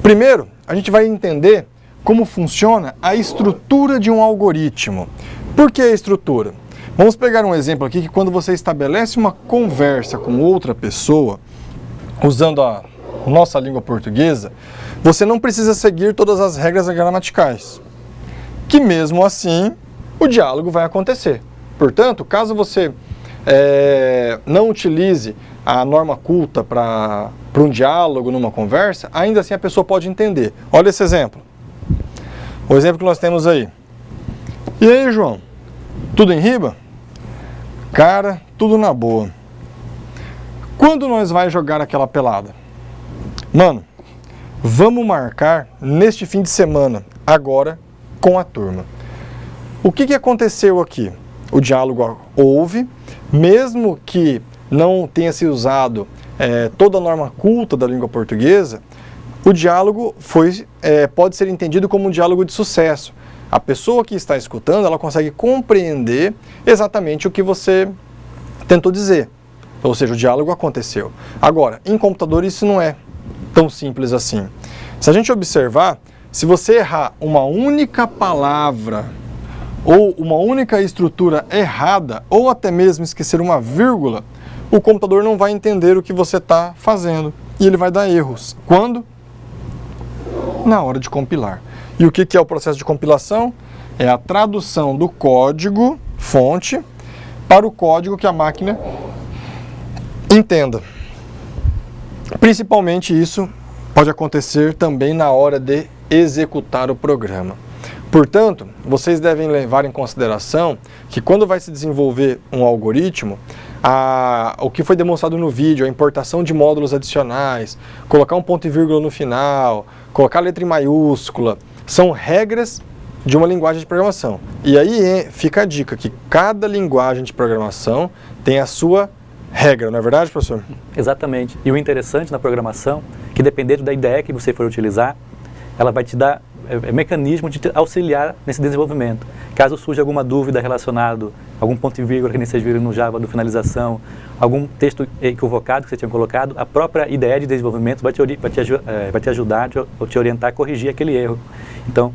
Primeiro, a gente vai entender como funciona a estrutura de um algoritmo. Por que a estrutura? Vamos pegar um exemplo aqui que quando você estabelece uma conversa com outra pessoa, usando a nossa língua portuguesa, você não precisa seguir todas as regras gramaticais, que mesmo assim o diálogo vai acontecer. Portanto, caso você não utilize a norma culta para um diálogo numa conversa, ainda assim a pessoa pode entender. Olha esse exemplo. O exemplo que nós temos aí. E aí, João? Tudo em riba? Cara, tudo na boa. Quando nós vai jogar aquela pelada? Mano, vamos marcar neste fim de semana, agora, com a turma. O que aconteceu aqui? O diálogo houve, mesmo que não tenha se usado toda a norma culta da língua portuguesa, o diálogo pode ser entendido como um diálogo de sucesso. A pessoa que está escutando, ela consegue compreender exatamente o que você tentou dizer. Ou seja, o diálogo aconteceu. Agora, em computador isso não é tão simples assim. Se a gente observar, se você errar uma única palavra ou uma única estrutura errada, ou até mesmo esquecer uma vírgula, o computador não vai entender o que você está fazendo. E ele vai dar erros. Quando? Na hora de compilar. E o que é o processo de compilação? é a tradução do código fonte para o código que a máquina entenda. Principalmente isso pode acontecer também na hora de executar o programa. Portanto, vocês devem levar em consideração que quando vai se desenvolver um algoritmo, o que foi demonstrado no vídeo, a importação de módulos adicionais, colocar um ponto e vírgula no final, colocar letra em maiúscula, são regras de uma linguagem de programação. E aí fica a dica que cada linguagem de programação tem a sua regra, não é verdade, professor?
Exatamente. E o interessante na programação, que dependendo da IDE que você for utilizar, ela vai te dar mecanismo de te auxiliar nesse desenvolvimento. Caso surja alguma dúvida relacionado a algum ponto e vírgula que nem vocês viram no Java do finalização, algum texto equivocado que você tinha colocado, a própria IDE de desenvolvimento vai te ajudar, te orientar a corrigir aquele erro. Então,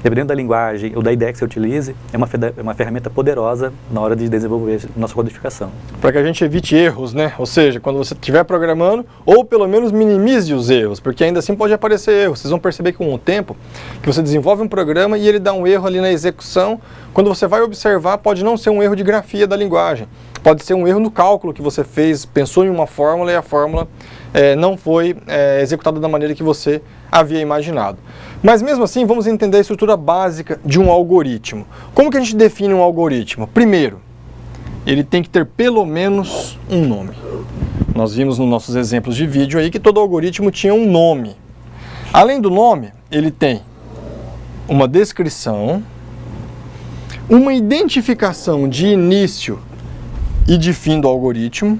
dependendo da linguagem ou da IDE que você utilize, é uma ferramenta poderosa na hora de desenvolver nossa codificação.
Para que a gente evite erros, né? Ou seja, quando você estiver programando, ou pelo menos minimize os erros, porque ainda assim pode aparecer erros. Vocês vão perceber que com o tempo, que você desenvolve um programa e ele dá um erro ali na execução, quando você vai observar, pode não ser um erro de grafia da linguagem, pode ser um erro no cálculo que você fez, pensou em uma fórmula e a fórmula não foi executada da maneira que você havia imaginado. Mas mesmo assim, vamos entender a estrutura básica de um algoritmo. Como que a gente define um algoritmo? Primeiro, ele tem que ter pelo menos um nome. Nós vimos nos nossos exemplos de vídeo aí que todo algoritmo tinha um nome. Além do nome, ele tem uma descrição, uma identificação de início e de fim do algoritmo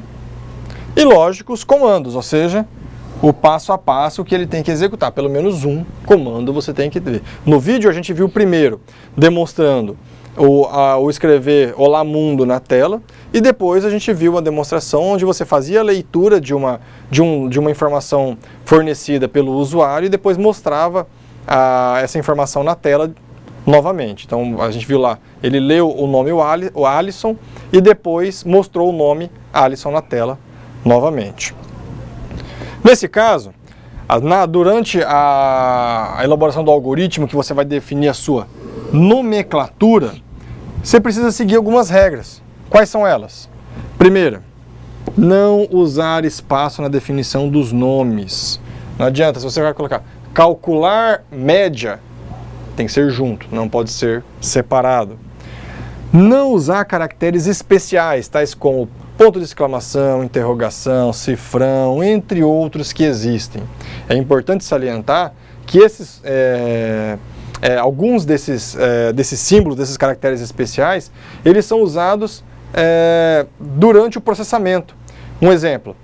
e, lógico, os comandos, ou seja, o passo a passo que ele tem que executar. Pelo menos um comando você tem que ter. No vídeo a gente viu primeiro demonstrando o escrever Olá Mundo na tela e depois a gente viu uma demonstração onde você fazia a leitura de uma informação fornecida pelo usuário e depois mostrava essa informação na tela novamente. Então a gente viu lá, ele leu o nome o Alisson e depois mostrou o nome Alisson na tela novamente. Nesse caso, durante a elaboração do algoritmo, que você vai definir a sua nomenclatura, você precisa seguir algumas regras. Quais são elas? Primeira, não usar espaço na definição dos nomes. Não adianta, se você vai colocar calcular média, tem que ser junto, não pode ser separado. Não usar caracteres especiais, tais como ponto de exclamação, interrogação, cifrão, entre outros que existem. É importante salientar que alguns desses símbolos, desses caracteres especiais, eles são usados durante o processamento. Um exemplo,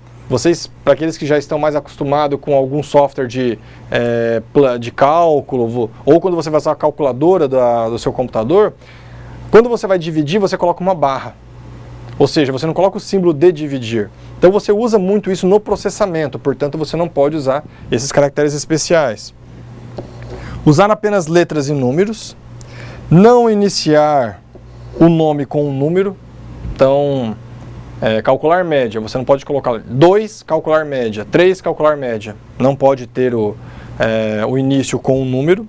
para aqueles que já estão mais acostumados com algum software de cálculo, ou quando você vai usar a calculadora do seu computador, quando você vai dividir, você coloca uma barra. Ou seja, você não coloca o símbolo de dividir. Então você usa muito isso no processamento, portanto você não pode usar esses caracteres especiais. Usar apenas letras e números. Não iniciar o nome com um número. Então, calcular média, você não pode colocar 2, calcular média, 3, calcular média. Não pode ter o início com um número.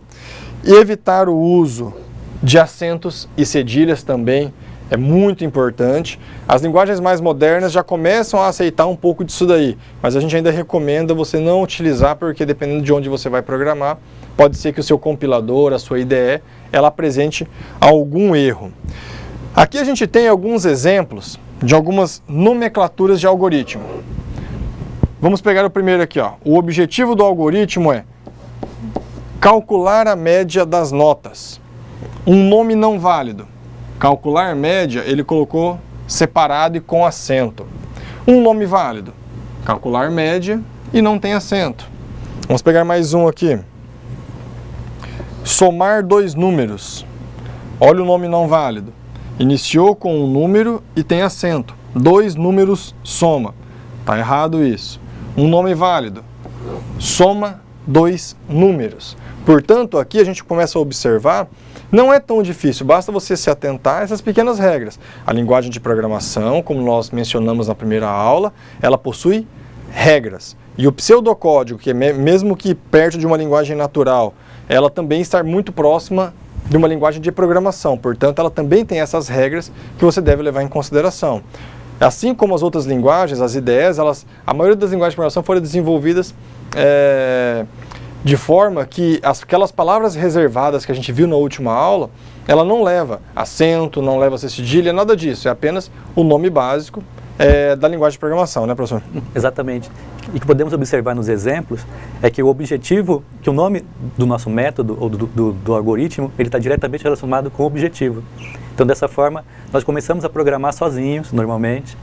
E evitar o uso de acentos e cedilhas também. É muito importante. As linguagens mais modernas já começam a aceitar um pouco disso daí, mas a gente ainda recomenda você não utilizar, porque dependendo de onde você vai programar, pode ser que o seu compilador, a sua IDE, ela apresente algum erro. Aqui a gente tem alguns exemplos de algumas nomenclaturas de algoritmo. Vamos pegar o primeiro aqui, ó. O objetivo do algoritmo é calcular a média das notas. Um nome não válido. Calcular média, ele colocou separado e com acento. Um nome válido, calcular média e não tem acento. Vamos pegar mais um aqui. Somar dois números. Olha o nome não válido. Iniciou com um número e tem acento. Dois números soma. Está errado isso. Um nome válido. Soma dois números. Portanto, aqui a gente começa a observar, não é tão difícil, basta você se atentar a essas pequenas regras. A linguagem de programação, como nós mencionamos na primeira aula, ela possui regras. E o pseudocódigo, que é mesmo que perto de uma linguagem natural, ela também está muito próxima de uma linguagem de programação. Portanto, ela também tem essas regras que você deve levar em consideração. Assim como as outras linguagens, as IDEs, a maioria das linguagens de programação foram desenvolvidas de forma que aquelas palavras reservadas que a gente viu na última aula, ela não leva acento, não leva cedilha, nada disso. É apenas o nome básico da linguagem de programação, né, professor?
Exatamente. E o que podemos observar nos exemplos é que o objetivo, que o nome do nosso método ou do algoritmo, ele está diretamente relacionado com o objetivo. Então, dessa forma, nós começamos a programar sozinhos, normalmente.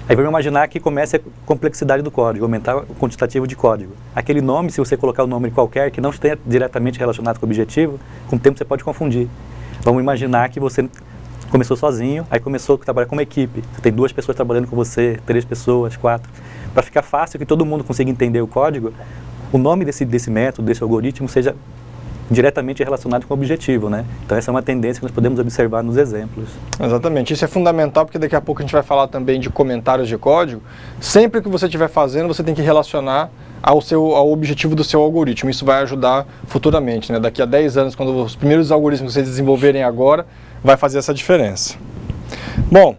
Aí vamos imaginar que comece a complexidade do código, aumentar o quantitativo de código. Aquele nome, se você colocar um nome qualquer que não esteja diretamente relacionado com o objetivo, com o tempo você pode confundir. Vamos imaginar que você começou sozinho, aí começou a trabalhar como equipe. Você tem 2 pessoas trabalhando com você, 3 pessoas, 4. Para ficar fácil que todo mundo consiga entender o código, o nome desse método, desse algoritmo, seja diretamente relacionado com o objetivo, né? Então essa é uma tendência que nós podemos observar nos exemplos.
Exatamente, isso é fundamental porque daqui a pouco a gente vai falar também de comentários de código. Sempre que você estiver fazendo, você tem que relacionar ao objetivo do seu algoritmo. Isso vai ajudar futuramente, né? Daqui a 10 anos, quando os primeiros algoritmos que vocês desenvolverem agora, vai fazer essa diferença. Bom,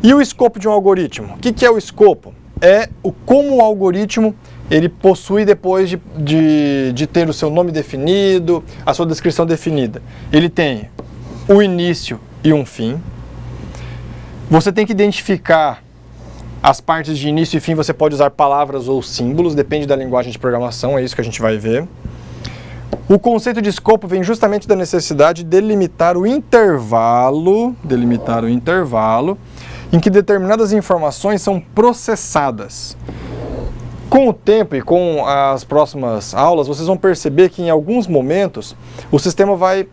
e o escopo de um algoritmo? O que é o escopo? É como o algoritmo ele possui depois de ter o seu nome definido, a sua descrição definida. Ele tem o início e um fim. Você tem que identificar as partes de início e fim, você pode usar palavras ou símbolos, depende da linguagem de programação, é isso que a gente vai ver. O conceito de escopo vem justamente da necessidade de delimitar o intervalo em que determinadas informações são processadas. Com o tempo e com as próximas aulas, vocês vão perceber que em alguns momentos o sistema vai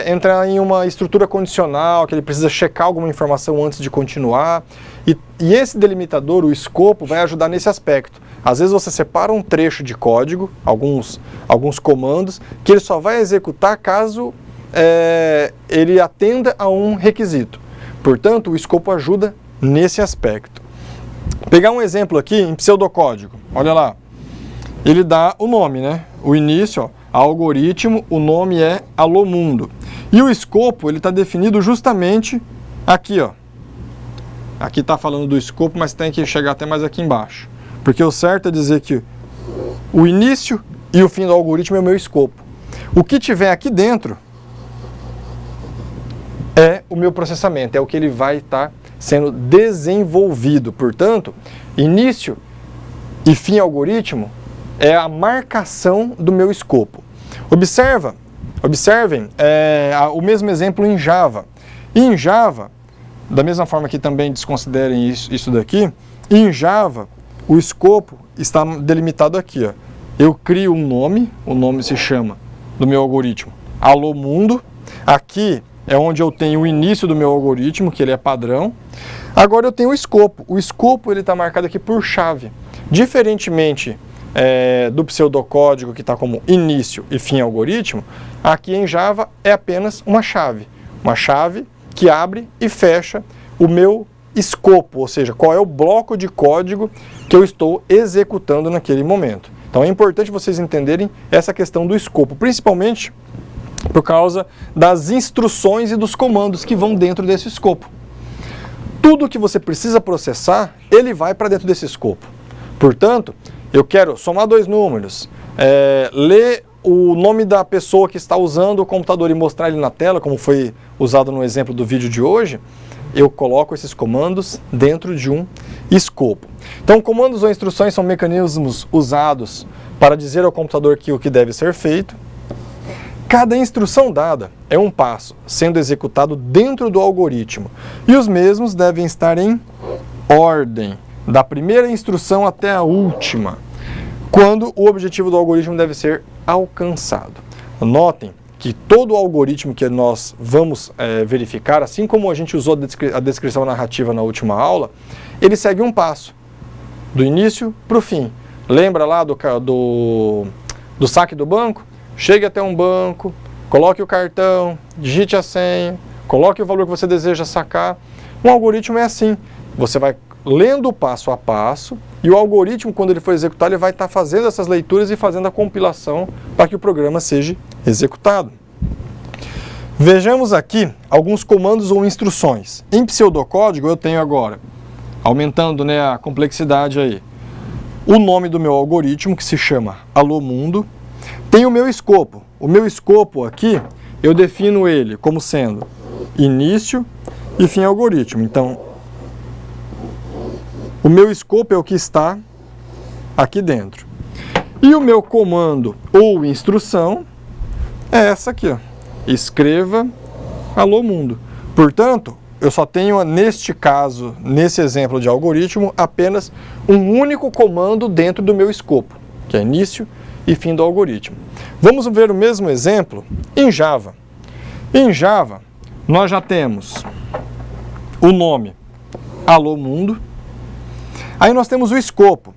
entrar em uma estrutura condicional, que ele precisa checar alguma informação antes de continuar. E esse delimitador, o escopo, vai ajudar nesse aspecto. Às vezes você separa um trecho de código, alguns comandos, que ele só vai executar caso ele atenda a um requisito. Portanto, o escopo ajuda nesse aspecto. Pegar um exemplo aqui em pseudocódigo, olha lá, ele dá o nome, né? O início, ó, algoritmo, o nome é Alô Mundo. E o escopo, ele está definido justamente aqui, ó. Aqui está falando do escopo, mas tem que chegar até mais aqui embaixo. Porque o certo é dizer que o início e o fim do algoritmo é o meu escopo. O que tiver aqui dentro é o meu processamento, é o que ele vai estar sendo desenvolvido. Portanto, início e fim algoritmo é a marcação do meu escopo. Observem o mesmo exemplo em Java. E em Java, da mesma forma que também desconsiderem isso daqui, em Java o escopo está delimitado aqui, ó. Eu crio um nome, o nome se chama do meu algoritmo Alô Mundo. Aqui é onde eu tenho o início do meu algoritmo, que ele é padrão. Agora eu tenho o escopo. O escopo ele está marcado aqui por chave. Diferentemente do pseudocódigo que está como início e fim algoritmo, aqui em Java é apenas uma chave. Uma chave que abre e fecha o meu escopo, ou seja, qual é o bloco de código que eu estou executando naquele momento. Então é importante vocês entenderem essa questão do escopo, principalmente por causa das instruções e dos comandos que vão dentro desse escopo. Tudo que você precisa processar, ele vai para dentro desse escopo. Portanto, eu quero somar 2 números, ler o nome da pessoa que está usando o computador e mostrar ele na tela, como foi usado no exemplo do vídeo de hoje, eu coloco esses comandos dentro de um escopo. Então, comandos ou instruções são mecanismos usados para dizer ao computador o que deve ser feito. Cada instrução dada é um passo sendo executado dentro do algoritmo e os mesmos devem estar em ordem, da primeira instrução até a última, quando o objetivo do algoritmo deve ser alcançado. Notem que todo o algoritmo que nós vamos verificar, assim como a gente usou a descrição narrativa na última aula, ele segue um passo, do início para o fim. Lembra lá do saque do banco? Chegue até um banco, coloque o cartão, digite a senha, coloque o valor que você deseja sacar. Um algoritmo é assim, você vai lendo passo a passo e o algoritmo, quando ele for executar, ele vai estar fazendo essas leituras e fazendo a compilação para que o programa seja executado. Vejamos aqui alguns comandos ou instruções. Em pseudocódigo eu tenho agora, aumentando, né, a complexidade aí, o nome do meu algoritmo, que se chama Alô Mundo. Tem o meu escopo. O meu escopo aqui, eu defino ele como sendo início e fim algoritmo. Então, o meu escopo é o que está aqui dentro. E o meu comando ou instrução é essa aqui, ó. Escreva Alô Mundo. Portanto, eu só tenho, neste caso, nesse exemplo de algoritmo, apenas um único comando dentro do meu escopo, que é início e fim do algoritmo. Vamos ver o mesmo exemplo em Java. Em Java, nós já temos o nome Alô Mundo. Aí nós temos o escopo.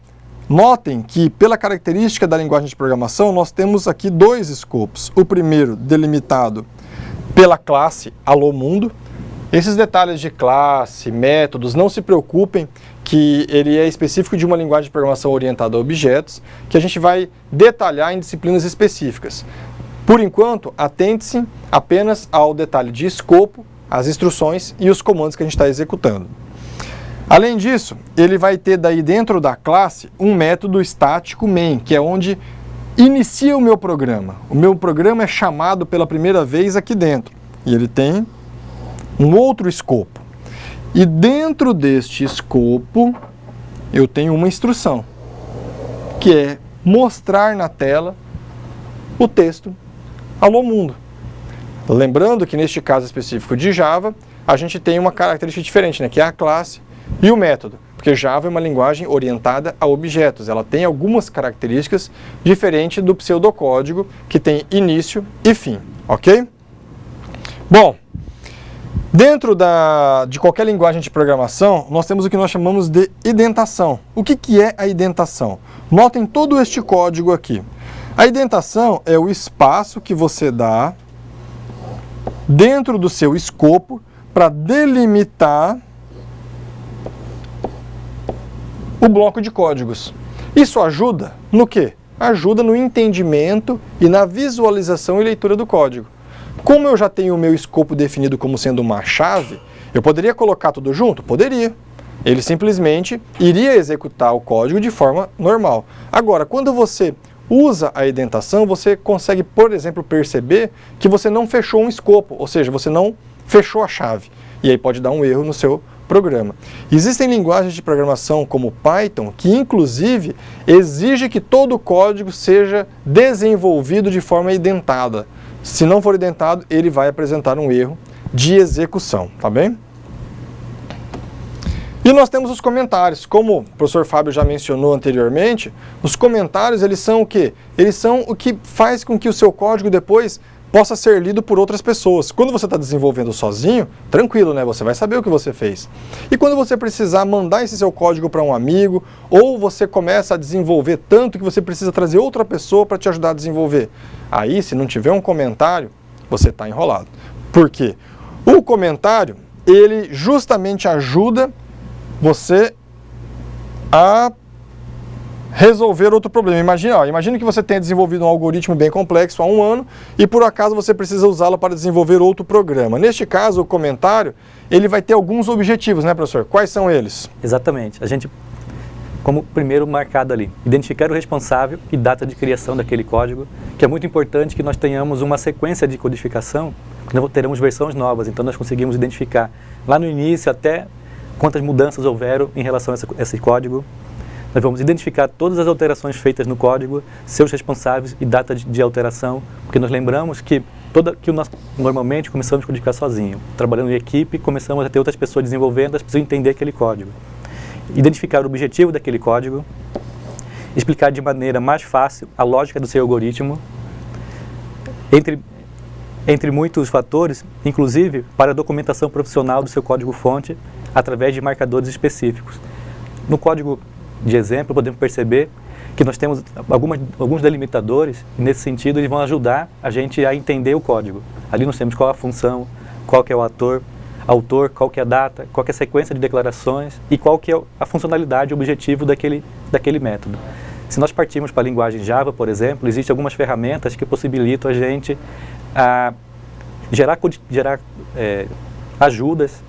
Notem que, pela característica da linguagem de programação, nós temos aqui dois escopos. O primeiro delimitado pela classe Alô Mundo. Esses detalhes de classe, métodos, não se preocupem que ele é específico de uma linguagem de programação orientada a objetos, que a gente vai detalhar em disciplinas específicas. Por enquanto, atente-se apenas ao detalhe de escopo, as instruções e os comandos que a gente está executando. Além disso, ele vai ter daí dentro da classe um método estático main, que é onde inicia o meu programa. O meu programa é chamado pela primeira vez aqui dentro. E ele tem um outro escopo. E dentro deste escopo, eu tenho uma instrução, que é mostrar na tela o texto Alô Mundo. Lembrando que neste caso específico de Java, a gente tem uma característica diferente, né, que é a classe e o método, porque Java é uma linguagem orientada a objetos. Ela tem algumas características diferentes do pseudocódigo, que tem início e fim, ok? Bom, dentro de qualquer linguagem de programação, nós temos o que nós chamamos de indentação. O que é a indentação? Notem todo este código aqui. A indentação é o espaço que você dá dentro do seu escopo para delimitar o bloco de códigos. Isso ajuda no quê? Ajuda no entendimento e na visualização e leitura do código. Como eu já tenho o meu escopo definido como sendo uma chave, eu poderia colocar tudo junto? Poderia. Ele simplesmente iria executar o código de forma normal. Agora, quando você usa a indentação, você consegue, por exemplo, perceber que você não fechou um escopo, ou seja, você não fechou a chave. E aí pode dar um erro no seu programa. Existem linguagens de programação como Python que inclusive exige que todo o código seja desenvolvido de forma identada. Se não for identado, ele vai apresentar um erro de execução, tá bem? E nós temos os comentários. Como o professor Fábio já mencionou anteriormente, os comentários, eles são o quê? Eles são o que faz com que o seu código depois possa ser lido por outras pessoas. Quando você está desenvolvendo sozinho, tranquilo, né? Você vai saber o que você fez. E quando você precisar mandar esse seu código para um amigo, ou você começa a desenvolver tanto que você precisa trazer outra pessoa para te ajudar a desenvolver, aí, se não tiver um comentário, você está enrolado. Por quê? O comentário, ele justamente ajuda você a resolver outro problema. Imagina que você tenha desenvolvido um algoritmo bem complexo há um ano e por acaso você precisa usá-lo para desenvolver outro programa. Neste caso, o comentário, ele vai ter alguns objetivos, né, professor? Quais são eles?
Exatamente. A gente, como primeiro marcado ali, identificar o responsável e data de criação daquele código, que é muito importante que nós tenhamos uma sequência de codificação, porque nós teremos versões novas, então nós conseguimos identificar lá no início até quantas mudanças houveram em relação a esse código. Nós vamos identificar todas as alterações feitas no código, seus responsáveis e data de alteração, porque nós lembramos que nós normalmente começamos a codificar sozinho. Trabalhando em equipe, começamos a ter outras pessoas desenvolvendo, elas precisam entender aquele código. Identificar o objetivo daquele código, explicar de maneira mais fácil a lógica do seu algoritmo, entre muitos fatores, inclusive para a documentação profissional do seu código-fonte, através de marcadores específicos. No código de exemplo, podemos perceber que nós temos alguns delimitadores, e nesse sentido eles vão ajudar a gente a entender o código. Ali nós temos qual a função, qual que é o autor, qual que é a data, qual que é a sequência de declarações e qual que é a funcionalidade, o objetivo daquele método. Se nós partirmos para a linguagem Java, por exemplo, existem algumas ferramentas que possibilitam a gente gerar ajudas,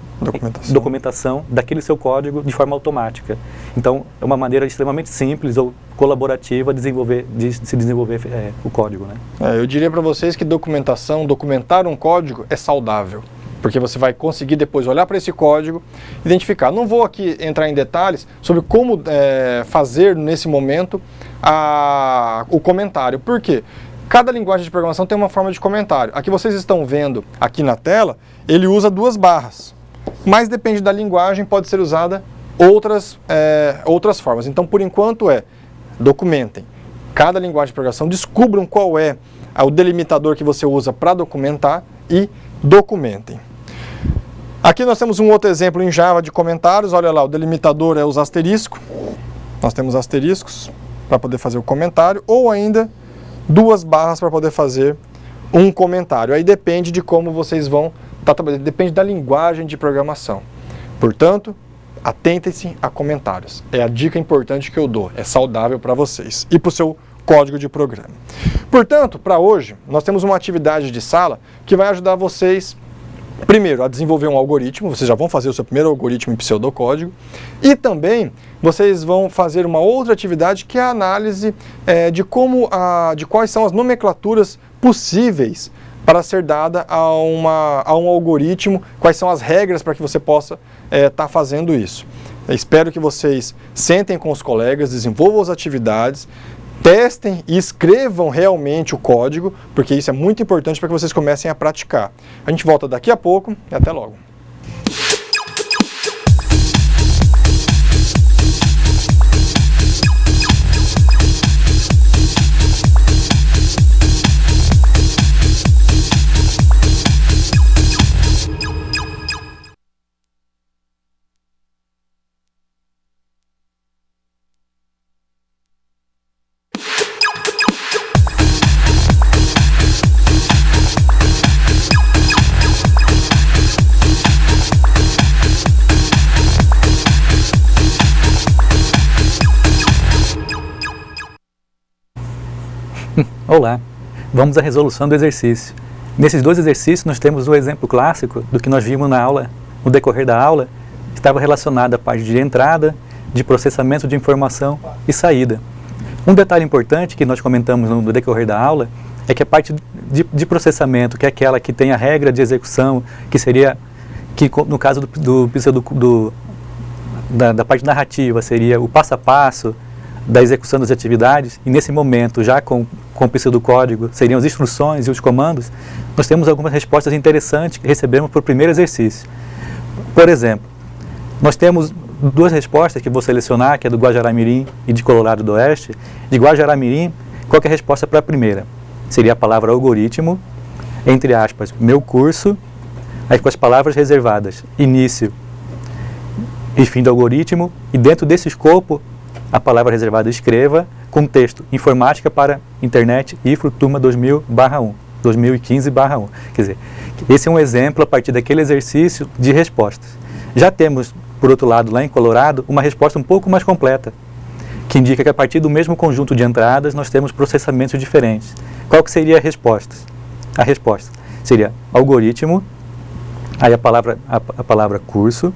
Documentação.
daquele seu código de forma automática. Então, é uma maneira extremamente simples ou colaborativa de se desenvolver o código, né?
Eu diria para vocês que documentar um código é saudável, porque você vai conseguir depois olhar para esse código, identificar. Não vou aqui entrar em detalhes sobre como fazer nesse momento o comentário. Por quê? Cada linguagem de programação tem uma forma de comentário. Aqui vocês estão vendo aqui na tela, ele usa 2 barras. Mas depende da linguagem, pode ser usada outras formas. Então, por enquanto documentem. Cada linguagem de programação, descubram qual é o delimitador que você usa para documentar e documentem. Aqui nós temos um outro exemplo em Java de comentários. Olha lá, o delimitador é os asteriscos. Nós temos asteriscos para poder fazer o comentário, ou ainda 2 barras para poder fazer um comentário. Aí depende de como vocês vão estar trabalhando, depende da linguagem de programação. Portanto, atentem-se a comentários. É a dica importante que eu dou, é saudável para vocês e para o seu código de programa. Portanto, para hoje, nós temos uma atividade de sala que vai ajudar vocês, primeiro, a desenvolver um algoritmo. Vocês já vão fazer o seu primeiro algoritmo em pseudocódigo, e também vocês vão fazer uma outra atividade que é a análise de quais são as nomenclaturas possíveis para ser dada a um algoritmo, quais são as regras para que você possa estar fazendo isso. Eu espero que vocês sentem com os colegas, desenvolvam as atividades, testem e escrevam realmente o código, porque isso é muito importante para que vocês comecem a praticar. A gente volta daqui a pouco e até logo.
Olá, vamos à resolução do exercício. Nesses 2 exercícios nós temos o exemplo clássico do que nós vimos na aula, no decorrer da aula, estava relacionado à parte de entrada, de processamento de informação e saída. Um detalhe importante que nós comentamos no decorrer da aula é que a parte de processamento, que é aquela que tem a regra de execução, que seria, que no caso da parte narrativa, seria o passo a passo da execução das atividades, e nesse momento, já com o pseudocódigo, seriam as instruções e os comandos, nós temos algumas respostas interessantes que recebemos para o primeiro exercício. Por exemplo, nós temos 2 respostas que vou selecionar, que é do Guajará-Mirim e de Colorado do Oeste. De Guajará-Mirim, qual que é a resposta para a primeira? Seria a palavra algoritmo, entre aspas, meu curso, aí com as palavras reservadas, início e fim do algoritmo, e dentro desse escopo, a palavra reservada escreva, com texto, informática para internet, IFRO, turma 2000/1, 2015/1. Quer dizer, esse é um exemplo a partir daquele exercício de respostas. Já temos, por outro lado, lá em Colorado, uma resposta um pouco mais completa, que indica que a partir do mesmo conjunto de entradas nós temos processamentos diferentes. Qual que seria a resposta? A resposta seria algoritmo, aí a palavra curso,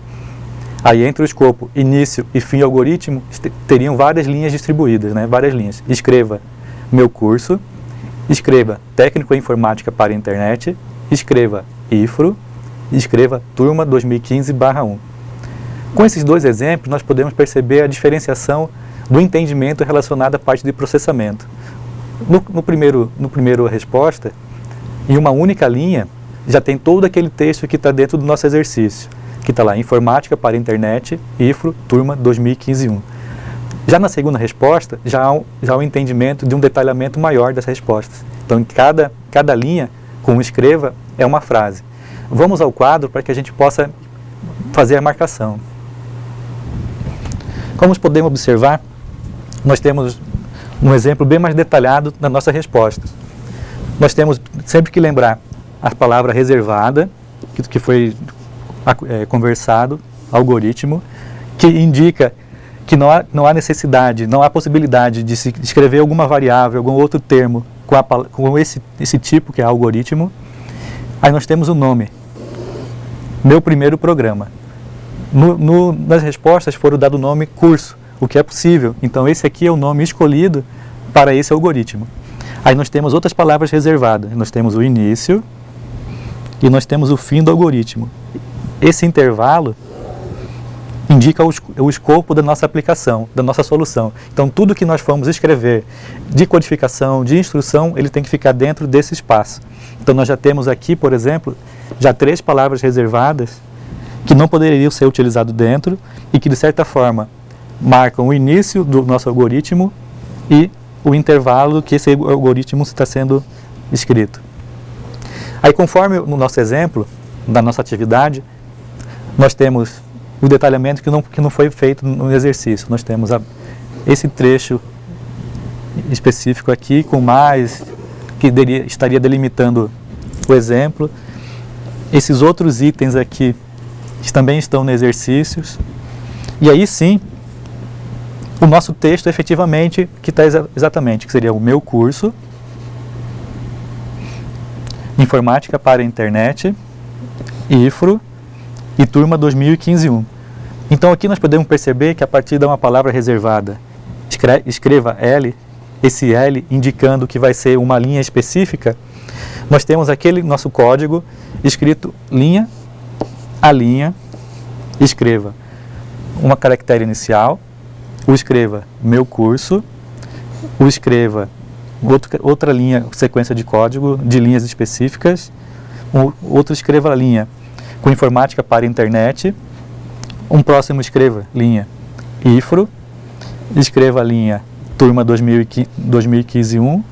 aí entre o escopo início e fim algoritmo teriam várias linhas distribuídas, né? Várias linhas. Escreva meu curso, escreva técnico em informática para a internet, escreva IFRO, escreva turma 2015/1. Com esses 2 exemplos nós podemos perceber a diferenciação do entendimento relacionado à parte de processamento. No primeiro resposta, em uma única linha, já tem todo aquele texto que está dentro do nosso exercício, que está lá, informática para a internet, IFRO, turma 2015/1. Já na segunda resposta, já há um entendimento de um detalhamento maior das respostas. Então, em cada linha, com o escreva, é uma frase. Vamos ao quadro para que a gente possa fazer a marcação. Como podemos observar, nós temos um exemplo bem mais detalhado da nossa resposta. Nós temos sempre que lembrar a palavra reservada, que foi conversado, algoritmo, que indica que não há necessidade, não há possibilidade de se escrever alguma variável, algum outro termo com esse tipo que é algoritmo. Aí nós temos o nome, meu primeiro programa. Nas respostas foram dado o nome curso, o que é possível. Então esse aqui é o nome escolhido para esse algoritmo. Aí nós temos outras palavras reservadas. Nós temos o início e nós temos o fim do algoritmo. Esse intervalo indica o escopo da nossa aplicação, da nossa solução. Então tudo que nós formos escrever de codificação, de instrução, ele tem que ficar dentro desse espaço. Então nós já temos aqui, por exemplo, já 3 palavras reservadas que não poderiam ser utilizadas dentro e que de certa forma marcam o início do nosso algoritmo e o intervalo que esse algoritmo está sendo escrito. Aí conforme no nosso exemplo, da nossa atividade, nós temos o detalhamento que não foi feito no exercício. Nós temos esse trecho específico aqui, com mais, que estaria delimitando o exemplo. Esses outros itens aqui, que também estão no exercícios. E aí sim, o nosso texto efetivamente, que está exatamente, que seria o meu curso, Informática para a Internet, IFRO, e turma 2015-1. Então aqui nós podemos perceber que a partir de uma palavra reservada, escreva L, esse L indicando que vai ser uma linha específica, nós temos aquele nosso código escrito linha a linha, escreva uma caractere inicial, o escreva meu curso, o escreva outra linha, sequência de código de linhas específicas, outro escreva a linha com informática para a internet, um próximo escreva linha IFRO, escreva a linha turma 2015-1,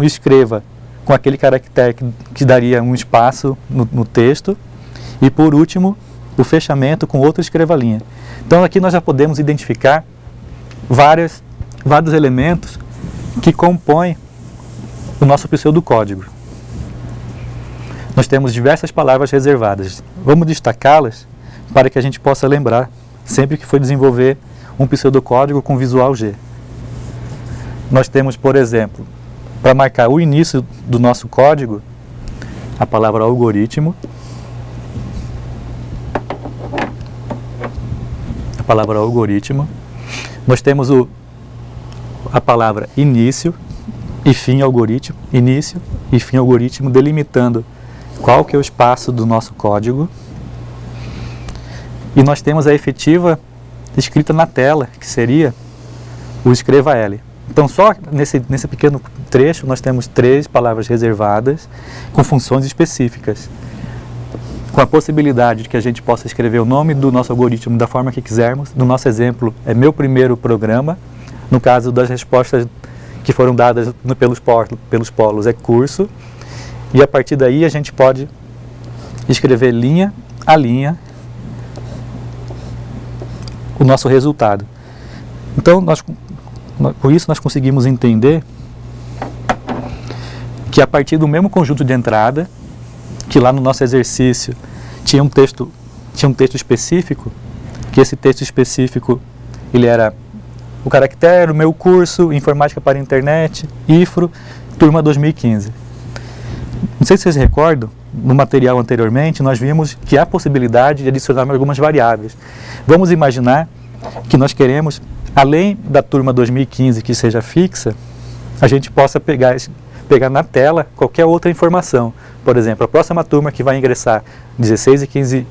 escreva com aquele caractere que daria um espaço no texto, e por último o fechamento com outro escreva a linha. Então aqui nós já podemos identificar vários elementos que compõem o nosso pseudocódigo. Nós temos diversas palavras reservadas. Vamos destacá-las para que a gente possa lembrar sempre que for desenvolver um pseudocódigo com Visual G. Nós temos, por exemplo, para marcar o início do nosso código, a palavra algoritmo, nós temos a palavra início e fim algoritmo, delimitando qual que é o espaço do nosso código. E nós temos a efetiva escrita na tela, que seria o escreva L. Então só nesse pequeno trecho nós temos 3 palavras reservadas com funções específicas, com a possibilidade de que a gente possa escrever o nome do nosso algoritmo da forma que quisermos. No nosso exemplo é meu primeiro programa, no caso das respostas que foram dadas pelos polos é curso, e a partir daí a gente pode escrever linha a linha o nosso resultado. Então, com isso nós conseguimos entender que a partir do mesmo conjunto de entrada, que lá no nosso exercício tinha um texto específico, que esse texto específico ele era o caractere, o meu curso, Informática para a Internet, IFRO, turma 2015. Não sei se vocês recordam, no material anteriormente, nós vimos que há possibilidade de adicionar algumas variáveis. Vamos imaginar que nós queremos, além da turma 2015 que seja fixa, a gente possa pegar na tela qualquer outra informação. Por exemplo, a próxima turma que vai ingressar 16 e 15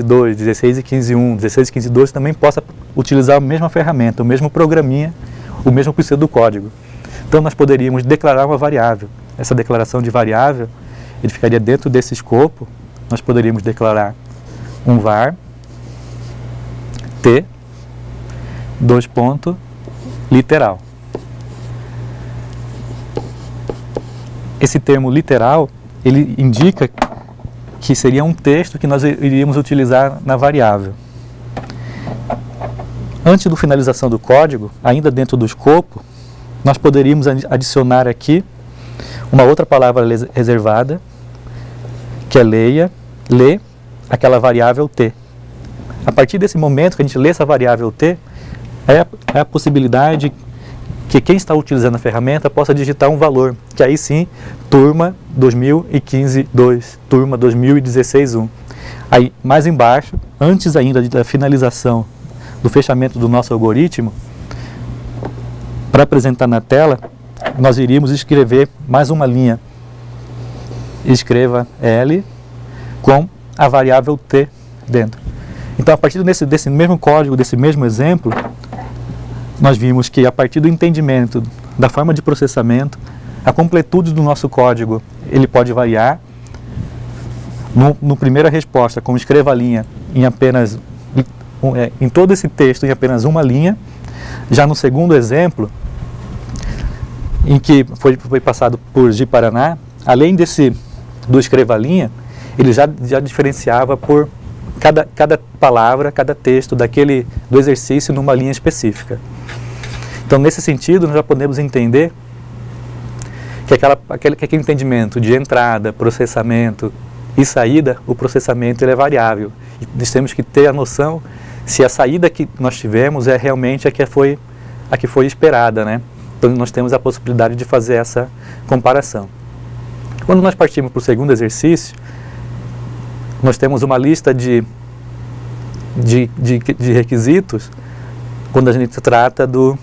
2, 16 e 15 1, 16 e 15 2 também possa utilizar a mesma ferramenta, o mesmo programinha, o mesmo pseudocódigo. Então nós poderíamos declarar uma variável. Essa declaração de variável, ele ficaria dentro desse escopo. Nós poderíamos declarar um var t literal. Esse termo literal, ele indica que seria um texto que nós iríamos utilizar na variável. Antes da finalização do código, ainda dentro do escopo, nós poderíamos adicionar aqui uma outra palavra reservada, que é lê aquela variável t. A partir desse momento que a gente lê essa variável t, é a possibilidade que quem está utilizando a ferramenta possa digitar um valor, que aí sim, turma 2015-2, turma 2016-1. Aí, mais embaixo, antes ainda da finalização do fechamento do nosso algoritmo, para apresentar na tela, nós iríamos escrever mais uma linha. Escreva L com a variável T dentro. Então, a partir desse mesmo código, desse mesmo exemplo, nós vimos que a partir do entendimento da forma de processamento, a completude do nosso código, ele pode variar. No primeira resposta, como escreva a linha em apenas, em todo esse texto em apenas uma linha. Já no segundo exemplo, em que foi passado por Ji-Paraná, além do escreva a linha, ele já diferenciava por cada palavra, cada texto do exercício numa linha específica. Então, nesse sentido, nós já podemos entender que aquele entendimento de entrada, processamento e saída, o processamento ele é variável. E nós temos que ter a noção se a saída que nós tivemos é realmente a que foi esperada, né? Então, nós temos a possibilidade de fazer essa comparação. Quando nós partimos para o segundo exercício, nós temos uma lista de requisitos quando a gente trata do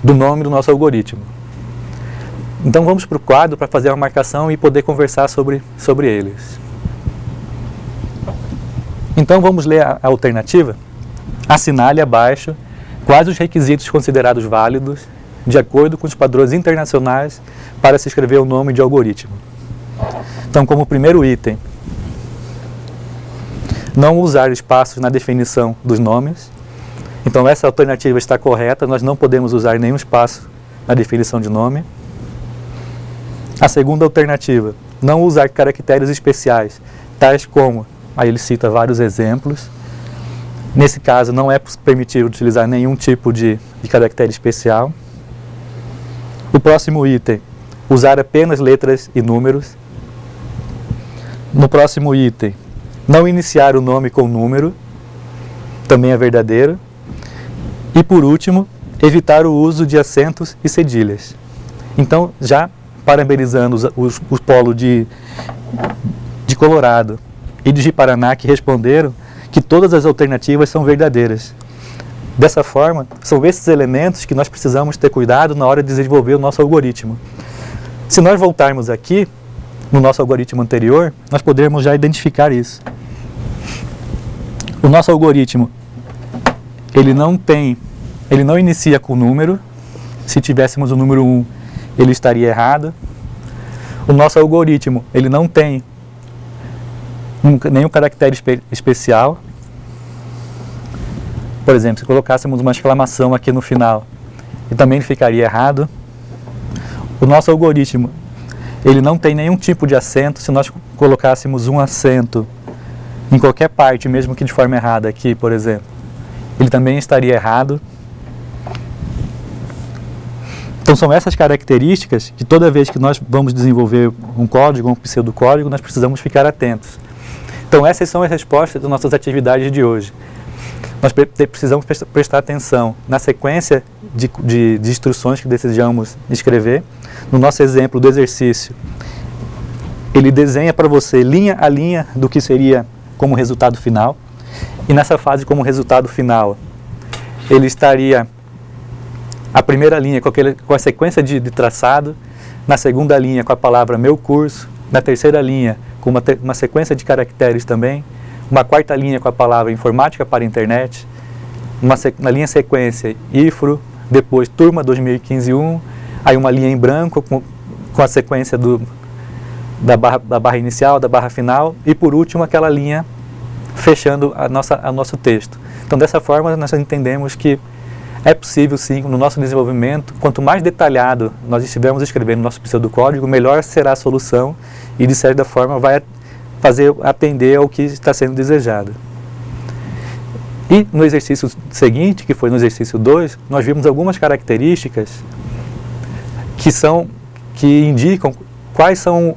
nome do nosso algoritmo. Então vamos para o quadro para fazer uma marcação e poder conversar sobre eles. Então vamos ler a alternativa. Assinale abaixo quais os requisitos considerados válidos de acordo com os padrões internacionais para se escrever o nome de algoritmo. Então, como primeiro item, não usar espaços na definição dos nomes. Então, essa alternativa está correta, nós não podemos usar nenhum espaço na definição de nome. A segunda alternativa, não usar caracteres especiais, tais como, aí ele cita vários exemplos. Nesse caso, não é permitido utilizar nenhum tipo de caractere especial. O próximo item, usar apenas letras e números. No próximo item, não iniciar o nome com número, também é verdadeiro. E por último, evitar o uso de acentos e cedilhas. Então, já parabenizando os polos de Colorado e de Ji-Paraná que responderam que todas as alternativas são verdadeiras. Dessa forma, são esses elementos que nós precisamos ter cuidado na hora de desenvolver o nosso algoritmo. Se nós voltarmos aqui, no nosso algoritmo anterior, nós poderemos já identificar isso. O nosso algoritmo, ele não inicia com número. Se tivéssemos o número 1, ele estaria errado. O nosso algoritmo, ele não tem nenhum caractere especial. Por exemplo, se colocássemos uma exclamação aqui no final, ele também ficaria errado. O nosso algoritmo, ele não tem nenhum tipo de acento. Se nós colocássemos um acento em qualquer parte, mesmo que de forma errada aqui, por exemplo, ele também estaria errado. Então são essas características que toda vez que nós vamos desenvolver um código, um pseudocódigo, nós precisamos ficar atentos. Então essas são as respostas das nossas atividades de hoje. Nós precisamos prestar atenção na sequência de instruções que desejamos escrever. No nosso exemplo do exercício, ele desenha para você linha a linha do que seria como resultado final. E nessa fase como resultado final, ele estaria a primeira linha com a sequência de traçado, na segunda linha com a palavra meu curso, na terceira linha com uma sequência de caracteres também, uma quarta linha com a palavra informática para a internet, uma linha sequência IFRO, depois turma 2015-1, aí uma linha em branco com a sequência da barra inicial, da barra final, e por último aquela linha fechando o nosso texto. Então dessa forma nós entendemos que é possível sim, no nosso desenvolvimento, quanto mais detalhado nós estivermos escrevendo nosso pseudocódigo, melhor será a solução e de certa forma vai atender ao que está sendo desejado. E no exercício seguinte, que foi no exercício 2, nós vimos algumas características que indicam quais são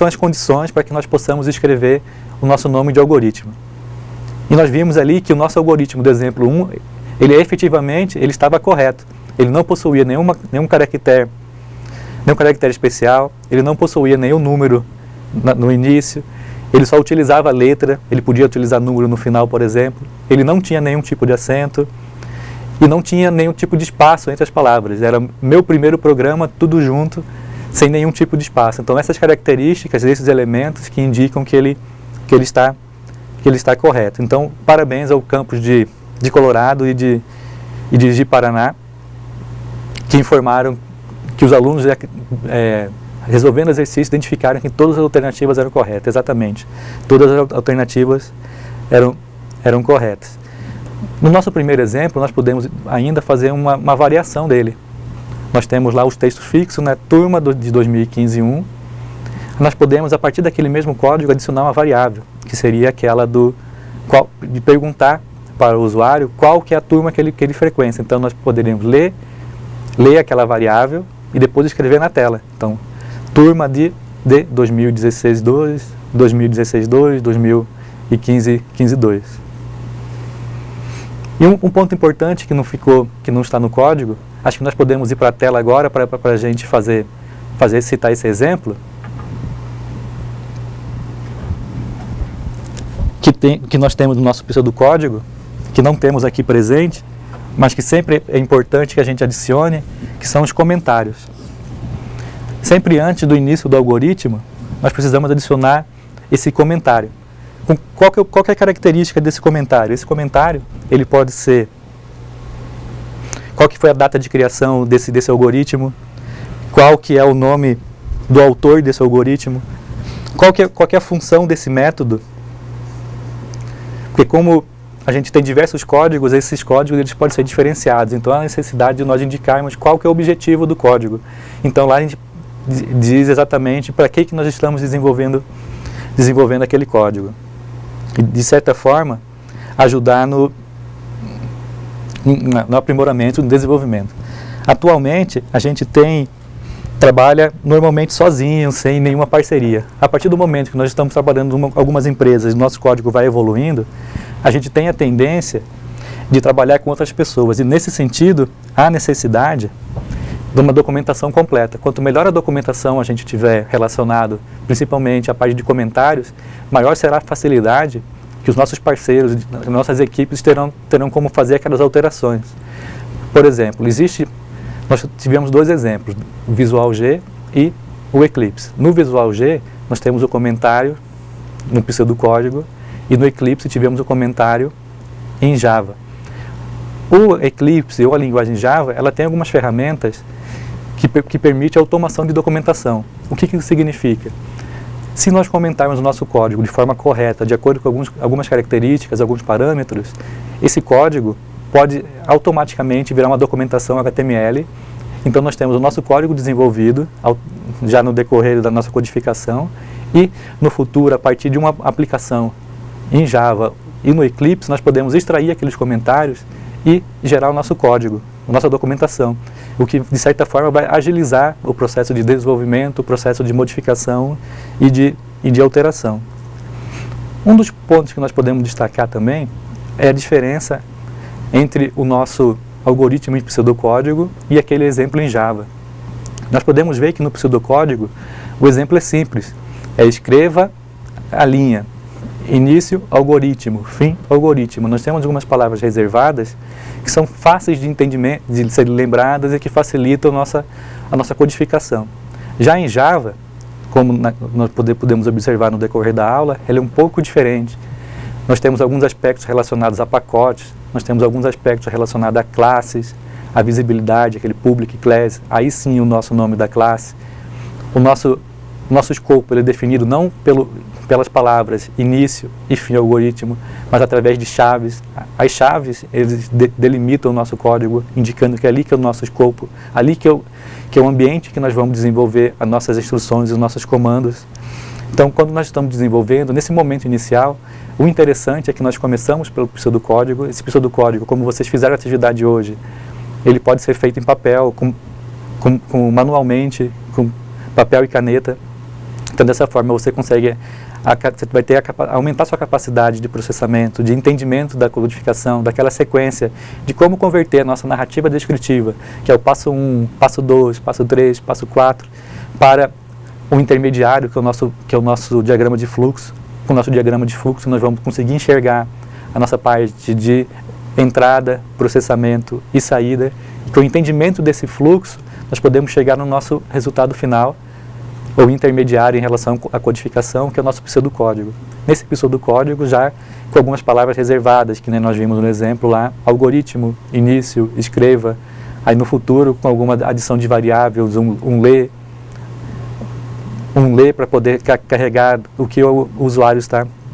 as condições para que nós possamos escrever o nosso nome de algoritmo. E nós vimos ali que o nosso algoritmo do exemplo 1, ele efetivamente ele estava correto. Ele não possuía nenhum caractere especial, ele não possuía nenhum número no início, ele só utilizava a letra, ele podia utilizar número no final, por exemplo, ele não tinha nenhum tipo de acento e não tinha nenhum tipo de espaço entre as palavras. Era meu primeiro programa, tudo junto, sem nenhum tipo de espaço. Então essas características, esses elementos que indicam que ele está correto. Então parabéns ao campus de Colorado e de Ji-Paraná, que informaram que os alunos, resolvendo exercício, identificaram que todas as alternativas eram corretas, exatamente. Todas as alternativas eram corretas. No nosso primeiro exemplo, nós podemos ainda fazer uma variação dele. Nós temos lá os textos fixos, né, turma de 2015-1. Nós podemos, a partir daquele mesmo código, adicionar uma variável, que seria aquela de perguntar para o usuário qual que é a turma que ele frequenta. Então nós poderíamos ler aquela variável e depois escrever na tela. Então, turma de 2016-2, 2016-2, 2015-2. E um ponto importante que não está no código, acho que nós podemos ir para a tela agora para a gente citar esse exemplo, que nós temos no nosso pseudocódigo, que não temos aqui presente, mas que sempre é importante que a gente adicione, que são os comentários. Sempre antes do início do algoritmo, nós precisamos adicionar esse comentário. Qual que é a característica desse comentário? Esse comentário, ele pode ser qual que foi a data de criação desse algoritmo, qual que é o nome do autor desse algoritmo, qual que é a função desse método. Porque como a gente tem diversos códigos, esses códigos eles podem ser diferenciados. Então há a necessidade de nós indicarmos qual que é o objetivo do código. Então lá a gente diz exatamente para que nós estamos desenvolvendo aquele código. E de certa forma, ajudar no aprimoramento, no desenvolvimento. Atualmente, a gente trabalha normalmente sozinho, sem nenhuma parceria. A partir do momento que nós estamos trabalhando em algumas empresas e nosso código vai evoluindo, a gente tem a tendência de trabalhar com outras pessoas. E nesse sentido, há necessidade de uma documentação completa. Quanto melhor a documentação a gente tiver relacionado, principalmente a parte de comentários, maior será a facilidade que os nossos parceiros, nossas equipes terão como fazer aquelas alterações. Por exemplo, nós tivemos dois exemplos, o Visual G e o Eclipse. No Visual G, nós temos o comentário no pseudocódigo e no Eclipse tivemos o comentário em Java. O Eclipse ou a linguagem Java, ela tem algumas ferramentas que permitem a automação de documentação. O que isso significa? Se nós comentarmos o nosso código de forma correta, de acordo com algumas características, alguns parâmetros, esse código pode automaticamente virar uma documentação HTML. Então nós temos o nosso código desenvolvido já no decorrer da nossa codificação e no futuro, a partir de uma aplicação em Java e no Eclipse, nós podemos extrair aqueles comentários e gerar o nosso código, a nossa documentação, o que de certa forma vai agilizar o processo de desenvolvimento, o processo de modificação e de alteração. Um dos pontos que nós podemos destacar também é a diferença entre o nosso algoritmo em pseudocódigo e aquele exemplo em Java. Nós podemos ver que no pseudocódigo o exemplo é simples, escreva a linha, início algoritmo, fim algoritmo. Nós temos algumas palavras reservadas que são fáceis de entendimento, de serem lembradas e que facilitam a nossa codificação. Já em Java, como nós podemos observar no decorrer da aula, ele é um pouco diferente. Nós temos alguns aspectos relacionados a pacotes, nós temos alguns aspectos relacionados a classes, a visibilidade, aquele public class, aí sim o nosso nome da classe. O nosso escopo ele é definido não pelas palavras início e fim algoritmo, mas através de chaves. As chaves eles delimitam o nosso código, indicando que é ali que é o nosso escopo, ali que é o ambiente que nós vamos desenvolver as nossas instruções e os nossos comandos. Então, quando nós estamos desenvolvendo, nesse momento inicial, o interessante é que nós começamos pelo pseudocódigo. Esse pseudocódigo, como vocês fizeram a atividade hoje, ele pode ser feito em papel, manualmente, com papel e caneta. Então, dessa forma, você consegue você vai ter aumentar sua capacidade de processamento, de entendimento da codificação, daquela sequência, de como converter a nossa narrativa descritiva, que é o passo 1, passo 2, passo 3, passo 4, para o intermediário, que é o nosso diagrama de fluxo. Com o nosso diagrama de fluxo, nós vamos conseguir enxergar a nossa parte de entrada, processamento e saída. Com o entendimento desse fluxo, nós podemos chegar no nosso resultado final, ou intermediário em relação à codificação, que é o nosso pseudocódigo. Nesse pseudocódigo, já com algumas palavras reservadas, que nem nós vimos no exemplo lá, algoritmo, início, escreva, aí no futuro com alguma adição de variáveis, um lê para poder carregar o que o usuário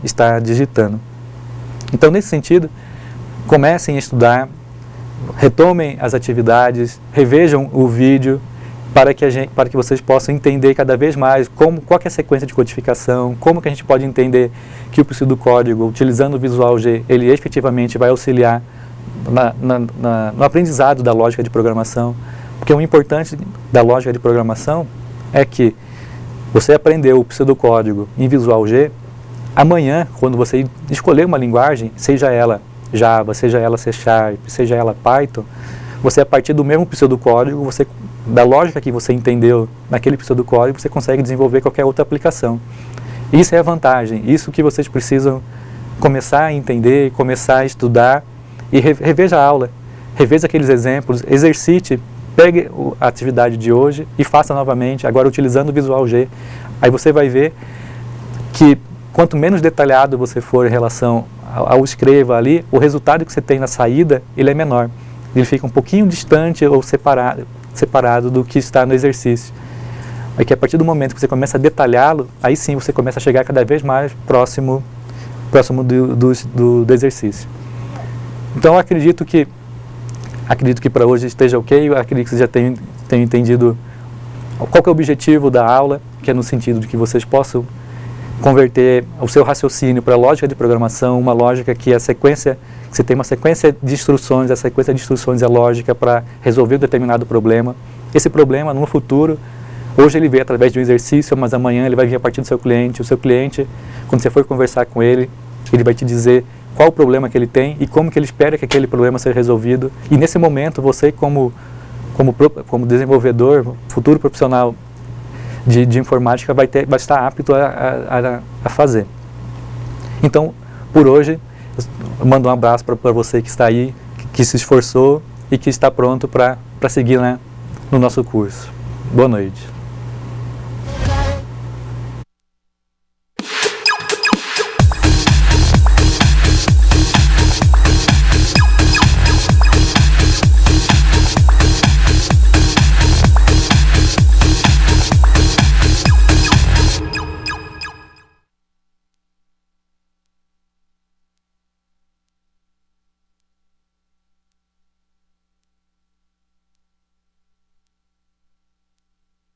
está digitando. Então, nesse sentido, comecem a estudar, retomem as atividades, revejam o vídeo, para que vocês possam entender cada vez mais qual que é a sequência de codificação, como que a gente pode entender que o pseudocódigo, utilizando o Visual G, ele efetivamente vai auxiliar no aprendizado da lógica de programação. Porque o importante da lógica de programação é que você aprendeu o pseudocódigo em Visual G, amanhã, quando você escolher uma linguagem, seja ela Java, seja ela C#, seja ela Python, você, a partir do mesmo pseudocódigo, da lógica que você entendeu naquele pseudocódigo, você consegue desenvolver qualquer outra aplicação. Isso é a vantagem, isso que vocês precisam começar a entender, começar a estudar, e reveja a aula, reveja aqueles exemplos, exercite, pegue a atividade de hoje e faça novamente, agora utilizando o Visual G. Aí você vai ver que quanto menos detalhado você for em relação ao escreva ali, o resultado que você tem na saída, ele é menor. Ele fica um pouquinho distante ou separado do que está no exercício. Aí que a partir do momento que você começa a detalhá-lo, aí sim você começa a chegar cada vez mais próximo do exercício. Então eu acredito que para hoje esteja ok, eu acredito que vocês já tenham entendido qual que é o objetivo da aula, que é no sentido de que vocês possam converter o seu raciocínio para a lógica de programação, uma lógica que a sequência, que você tem uma sequência de instruções, a sequência de instruções é lógica para resolver um determinado problema. Esse problema, no futuro, hoje ele veio através de um exercício, mas amanhã ele vai vir a partir do seu cliente. O seu cliente, quando você for conversar com ele, ele vai te dizer qual o problema que ele tem e como que ele espera que aquele problema seja resolvido. E nesse momento, você como desenvolvedor, futuro profissional de informática, vai estar apto a fazer. Então, por hoje, eu mando um abraço para você que está aí, que se esforçou e que está pronto para seguir no nosso curso. Boa noite.